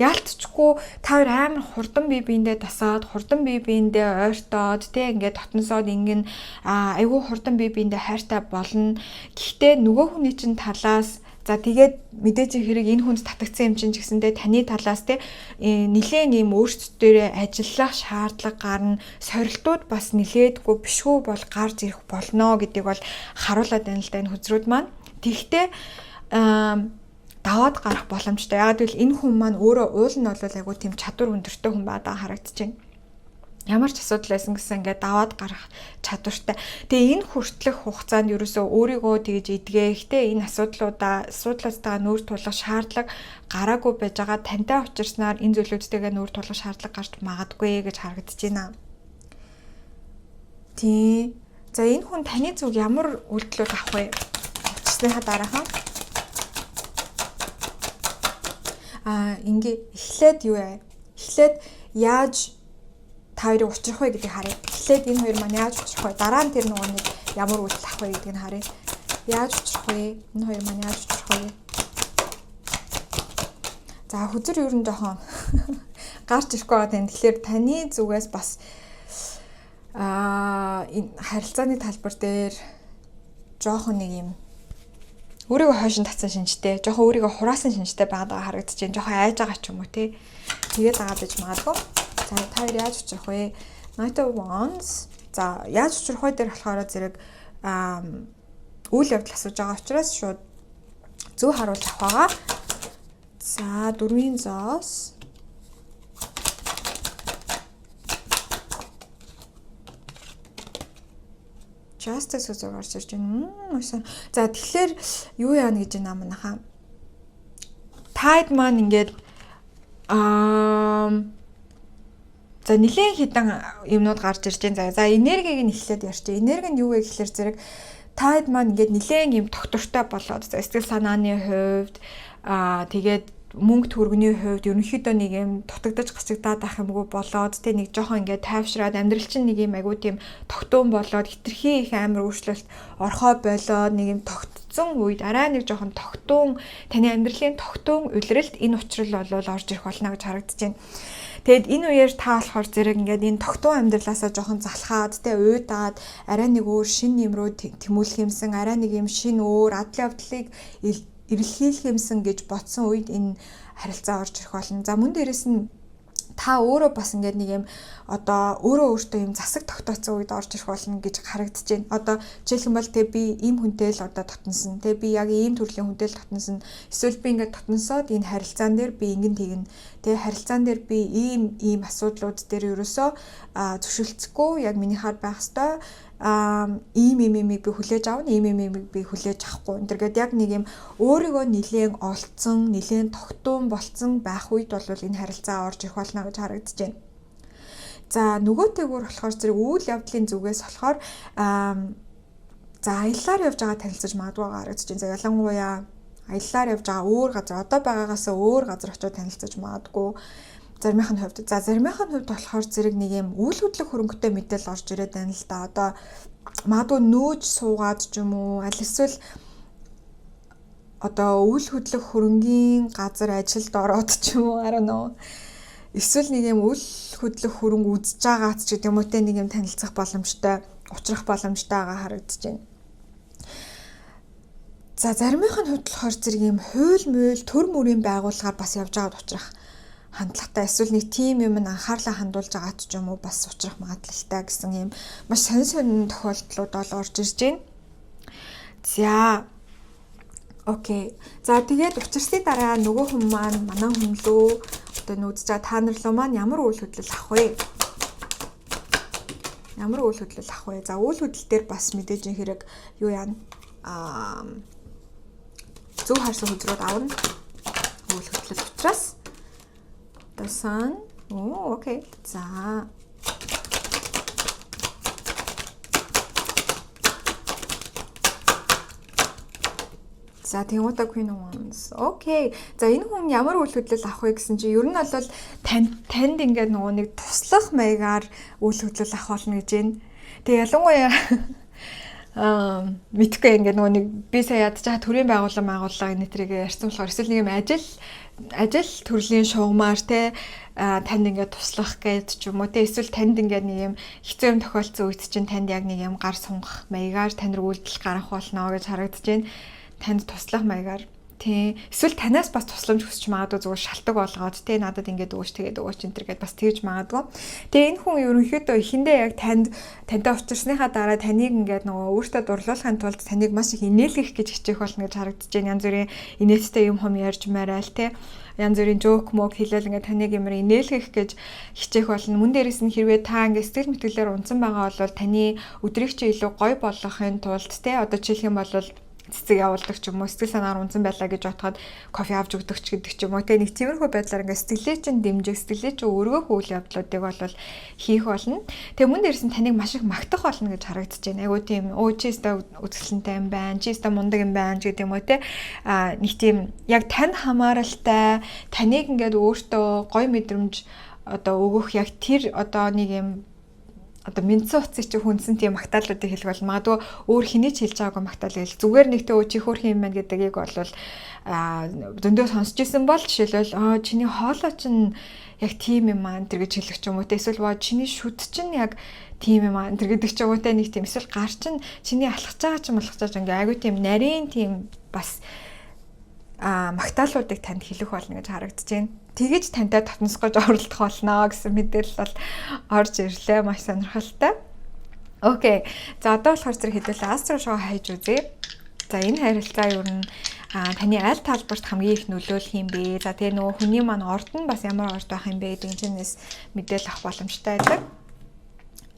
Speaker 1: яалтчгүй та хоёр амар хурдан бие биендээ тасаад хурдан бие биендээ ойртоод тэг ингээд дотносоод айгүй хурдан бие биендээ хайртай болно. Гэхдээ нөгөө хүний чинь талаас За тэгээд мэдээж хэрэг энэ хүнд татагдсан юм чинь ч гэсэндээ таны талаас те нэлээд ийм өөрсдөө ажиллах шаардлага гарна, сорилтууд бас нэлээдгүй бишгүй бол гарч ирэх болно гэдгийг бол харуулад байна л да энэ хүзрүүд маань. Тэгэхдээ даваад гарах боломжтой. Яг гэвэл энэ хүн маань өөрөө уул нь бол айгүй тийм чадвар өндөртэй хүн байдаг харагдаж байна. Ямар ч асуудал байсан гэсэн ингээд даваад гарах чадвартай. Тэгээ энэ хүртэлх хугацаанд ерөөсөө өөрийгөө тэгж эдгэхтэй энэ асуудлуудаа нүүр тулах шаардлага гараагүй байж байгаа тантай учирснаар энэ зүйлүүдтэйгээ нүүр тулах шаардлага гарч магадгүй гэж харагдаж байна. Тий. За энэ хүн таны зүг ямар үйлдэлүүд авах вэ? Авчсныхаа дараахан ингээ эхлээд юу вэ? Эхлээд яаж та хоёрыг учрах вэ гэдгийг харъя. Эхлээд энэ хоёр маань яаж учрах вэ? Дараа нь тэр нөгөө нэг ямар үйлдэл авах вэ гэдгийг харъя. Яаж учрах вэ? Энэ хоёр маань яаж учрах вэ? За хүзэр ер нь жоохон гарч ирэхгүй байгаа тань. Тэгэхээр таны зүгээс бас энэ харилцааны талбар дээр жоохон нэг юм өөрийгөө хойшин татсан шинжтэй, жоохон өөрийгөө хураасан шинжтэй байгаа харагдаж байна. Жоохон айж байгаа ч юм уу тий. Тэгээд байгаа байж магадгүй. За та хоёр яаж учрах вэ? Knight of Wands. За яаж учрах вэ дээр болохоор зэрэг үйл явдал асууж байгаа учраас шууд зөв харуулж авах байгаа. За дөрвийн зоос. Justice үзэг орж ирж байна. За тэгэхээр юу яана гэж байна манайхаа. Tide маань ингээд за нэлээд хідэн юмнууд гарч ирж байна. За энергийг нь эхлээд ярьчих. Энерги нь юу вэ гэхээр зэрэг Tide маань ингээд нэлээд юм доктортой болоод за сэтгэл санааны хувьд тэгээд мөнгө төгрөгийн хувьд ерөнхийдөө нэг юм дутагдаж гацагдаад байх юмгүй болоод тэ нэг жоохон ингээд тайвшраад амьдрал чинь нэг юм айгуу тийм тогтуун болоод хитрхи их амар өөрчлөлт орхоо болоод нэг юм тогтцсон үед арай нэг жоохон тогтуун таны амьдралын тогтуун улиралд энэ учрал болол орж ирэх болно гэж харагдаж байна. Тэгэд энэ үеэр та болохоор зэрэг ингээд энэ тогтуун амьдралаасаа жоохон залхаад тэ уйдаад арай нэг өөр шин юм руу тэмүүлэх юмсан арай нэг юм шин өөр адлын явдлыг эрэлхийлэх юмсан гэж бодсон үед энэ харилцаа орж ирэх болно. За мөн дээрэс нь та өөрөө бас ингээд нэг юм одоо өөртөө юм засаг тогтооцсон үед орж ирэх болно гэж харагдаж байна. Одоо жишээлбэл бол би ийм хүнтэй л одоо татнасан. Би яг ийм төрлийн хүнтэй л татнасан. Эсвэл би ингээд татнасаад энэ харилцаан дээр би ингэн тэгнэ. Харилцаан дээр би ийм асуудлууд дээр ерөөсөө зөвшөлдсөхгүй яг миний хаар байх ёстой. Ийм би хүлээж авна, ийм би хүлээж авахгүй. Эндэргээд яг нэг юм өөрийгөө нэлээд олцсон, нэлээд тогтуун болцсон байх үед бол энэ харилцаа орж ирэх болно гэж харагдаж байна. За нөгөөтэйгүр болохоор зэрэг үйл явдлын зүгээс болохоор за аяллаар явж байгаа танилцаж магадгүй харагдаж байна. За ялангуяа аяллаар явж байгаа өөр газар одоо байгаагаас өөр газар очиж танилцаж магадгүй. Заримынх нь хувьд. За заримынх нь хувьд болохоор зэрэг нэг юм үйл хөдлөх хөрөнгөтэй мэдээлэл орж ирээд байна л да. Одоо магадгүй нөөж суугаад ч юм уу аль эсвэл одоо үйл хөдлөх хөрөнгийн газар ажилд ороод ч юм уу I don't know. Эсвэл нэг юм үйл хөдлөх хөрөнгө үзэж байгаач ч гэдэг юм уу те нэг юм танилцах боломжтой, учрах боломжтой байгаа харагдаж байна. За заримынх нь хувьд болохоор зэрэг юм хууль мөл төр мөрийн байгууллагаар бас явж байгаад учрах хандлагатай эсвэл нэг тим юм анхаарлаа хандуулж байгаа ч юм уу бас учрах магадлалтай гэсэн юм маш сонин тохиолдлууд бол орж ирж байна. За окей. За тэгээд учирсны дараа нөгөө хүн маань манай хүн лөө одоо нүүдж байгаа та нар лөө маань ямар үйл хөдлөл авах вэ? Ямар үйл хөдлөл авах вэ? За үйл хөдлөл дээр бас мэдээж хэрэг юу яана? Зөв харсан хүзрүүд авна. Үйл хөдлөл учраас The sun. Окей. За. За тэнгуутаа Queen of Wands. Окей. За энэ хүн ямар үйл хөдлөл авах вэ гэсэн чинь ер нь бол танд ингээд нөгөө нэг туслах маягаар үйл хөдлөл авах болно гэж байна. Тэгээ ялангуяа мэдгүй ингээд нөгөө нэг би сая ядж байгаа төрийн байгууллага энэ төрийг ярьсан болохоор эсвэл нэг юм ажил төрлийн шугамар те танд ингээд туслах гэж ч юм уу те эсвэл танд ингээд нэг юм хэцүү юм тохиолдсон үед чинь танд яг нэг юм гар сунгах маягаар тань руу үйлдэл гарах болно гэж харагдаж байна. Танд туслах маягаар. Тий. Эсвэл танаас бас тусламж хүсч магадгүй зүгээр шалтгаан болгоод тий надад ингэж өгөөч тэгээд өгөөч энэ төр гэдээ бас тэгж магадгүй. Тэгээ энэ хүн ерөнхийдөө эхэндээ яг тантай уулзсныхаа дараа таныг ингээд нөгөө өөртөө дурлуулахын тулд таныг маш их инээлгэх гэж хичээх болно гэж харагдаж байна. Янз бүрийн инээдтэй юм ярьж мараал тий. Янз бүрийн жоок мог хэлэл ингээд таныг юмэр инээлгэх гэж хичээх болно. Мөн дээрээс нь хэрвээ та ингээд сэтгэл мэтгэлээр унтсан байгаа бол таны өдрийг чи илүү гоё болгохын тулд тий одоо жишээлх юм бол цэцэг явуулдаг ч юм уу сэтгэл санаагаар унсан байлаа гэж бодоход кофе авч өгдөг ч гэдэг ч юм уу тэ нэг тиймэрхүү байдлаар ингээ сэтгэлээ чинь дэмжих сэтгэлээ чинь өргөх үйл явдлуудыг бол хийх болно. Тэгээ мөн дээрс нь таныг маш их магтах болно гэж харагдаж байна. Айгуу тийм чи өстө үзэсгэлэнтэй юм байна. Чи өстө мундаг юм байна гэдэг юм уу тэ нэг тийм яг тань хамааралтай таныг ингээд өөртөө гоё мэдрэмж одоо өгөх яг тэр одоо нэг юм одоо мэдсэн утсыг чи хүнсэн тийм магтаалуудыг хэлэх бол магадгүй өөр хэний ч хэлж байгаагүй магтаал хэл зүгээр нэгтэй чи хөөх юм байна гэдгийг бол зөндөө сонсч ирсэн бол жишээлбэл чиний хоолой чинь яг тийм юм аа энэ гэж хэлэх ч юм уу те эсвэл чиний шүд чинь яг тийм юм аа энэ гэдэг ч юм уу те нэг тийм эсвэл гар чинь чиний алхаж байгаа ч юм алхаж байгаа ингээ айгүй тийм нарийн тийм бас магтаалуудыг танд хэлэх болно гэж харагдаж байна. Тэгэж тантай татнасгож оролдох болно гэсэн мэдээлэл бол орж ирлээ. Маш сонирхолтой. Окей. За одоо болохоор зэрэг хэдүүлээ астро шоу хайж үзье. За энэ харилцаа юу н таны аль талбарт хамгийн их нөлөөлөх юм бэ? За тэгээ нөгөө хүний маань орд нь бас ямар орд байх юм бэ гэдэг чинээс мэдээлэл авах боломжтой байдаг.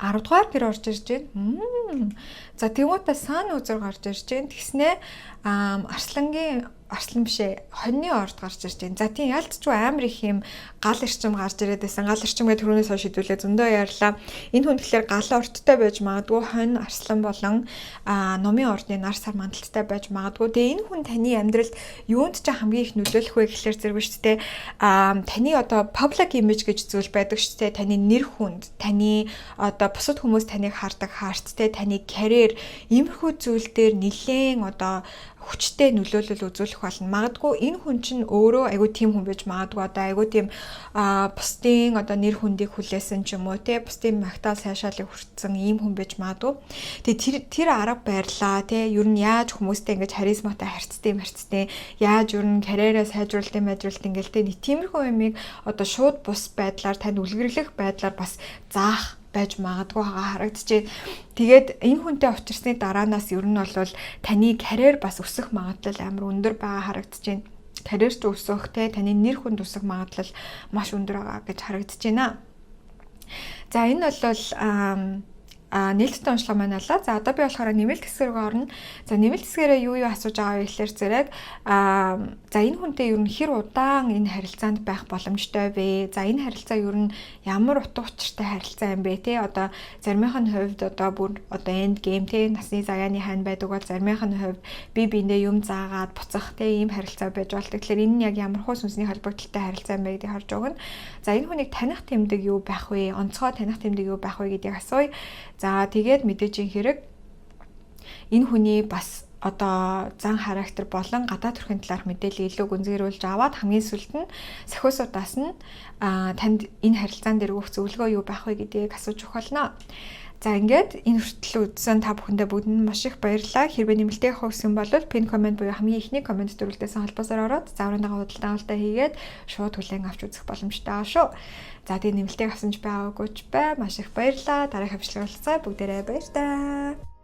Speaker 1: 10 дугаар гэр орж ирж байна. За тэгмүүдээ саана үзэр гарч ирж байна. Тэгснээ арслан бишээ хоньны орд гарч ирж байна. За тийм ялцчгүй амар их юм гал эрчим гарч ирээд байсан. Гал эрчимгээ түрүүнээс хойш шийдвүлээ зөндөө ярьлаа. Энэ хүн тэгэхээр гал ордтой байж магадгүй хонь арслан болон номын ордны нар сар мандалттай байж магадгүй. Тэгээ энэ хүн таны амьдралд юунд ч хамгийн их нөлөөлөх вэ гэхлээр зэрэг шүү дээ. Таны одоо public image гэж зүйл байдаг шүү дээ. Таны нэр хүнд, таны одоо бусад хүмүүс таныг хардаг хаарт те таны карьер иймэрхүү зүйл дээр нэлээд одоо хүчтэй нөлөөлөл үзүүлэх болно. Магадгүй энэ хүн чинь өөрөө айгүй тийм хүн байж магадгүй одоо айгүй тийм бусдын одоо нэр хүндийг хүлээсэн ч юм уу те бусдын магтаал сайшаалыг хүртсэн ийм хүн байж магадгүй. Тэгээ тэр арга барьлаа те ер нь яаж хүмүүстэй ингэж харизматай харьцтай яаж ер нь карьераа сайжруулалт ингээл те нэг тиймэрхүү юмыг одоо шууд бус байдлаар танд үлгэрлэх байдлаар бас заах байж магадгүй харагдчихэ. Тэгээд энэ хүнтэй уулзсны дараанаас ер нь бол таны карьер бас өсөх магадлал амар өндөр байгаа харагдаж байна. Карьер ч өсөх те таны нэр хүнд өсөх магадлал маш өндөр байгаа гэж харагдаж байна. За энэ бол нээлттэй уншлага маань болоо. За одоо би болохоор нэмэлт хэсгээр орно. За нэмэлт хэсгээрээ юу асууж байгаа вэ гэхээр зэрэг за энэ хүнтэй ер нь хэр удаан энэ харилцаанд байх боломжтой вэ? За энэ харилцаа ер нь ямар утга учиртай харилцаа юм бэ те? Одоо заримийнх нь хувьд одоо бүр одоо end game те насны заяаны хань байдаг бол заримийнх нь хувьд биендээ юм заагаад буцах те ийм харилцаа байж болдог. Тэгэхээр энэ нь яг ямар хуу сүнсний холбогдлолтой харилцаа юм бэ гэдгийг харж өгнө. За энэ хүнийг таних тэмдэг юу байх вэ? Онцгой таних тэмдэг юу байх вэ гэдгийг асууя. За тэгээд мэдээж хэрэг энэ хүний бас одоо зан характер болон гадаад төрхийн талаарх мэдээлэл илүү гүнзгийрүүлж аваад хамгийн сүүлд нь сахиусуудаас нь танд энэ харилцаан дээр өгөх зөвлөгөө юу байх вэ гэдгийг асууж өгөх болно. За ингээд энэ хүртэл үзсэн та бүхэндээ бүгдэнд маш их баярлалаа. Хэрвээ нэмэлтээ авах гэсэн бол пин комент буюу хамгийн ихний комент дөрвөлдөөсөн холбоосоор ороод зааврынгаа худалдаалалтаа хийгээд шууд хүлээн авч үзэх боломжтой байгаа шүү. За тэгээ нэмэлтээ авсан ч байгаагүй ч бай. Маш их баярлалаа. Дараагийн хавчлагын уулзцай бүгдээрээ баяр таа.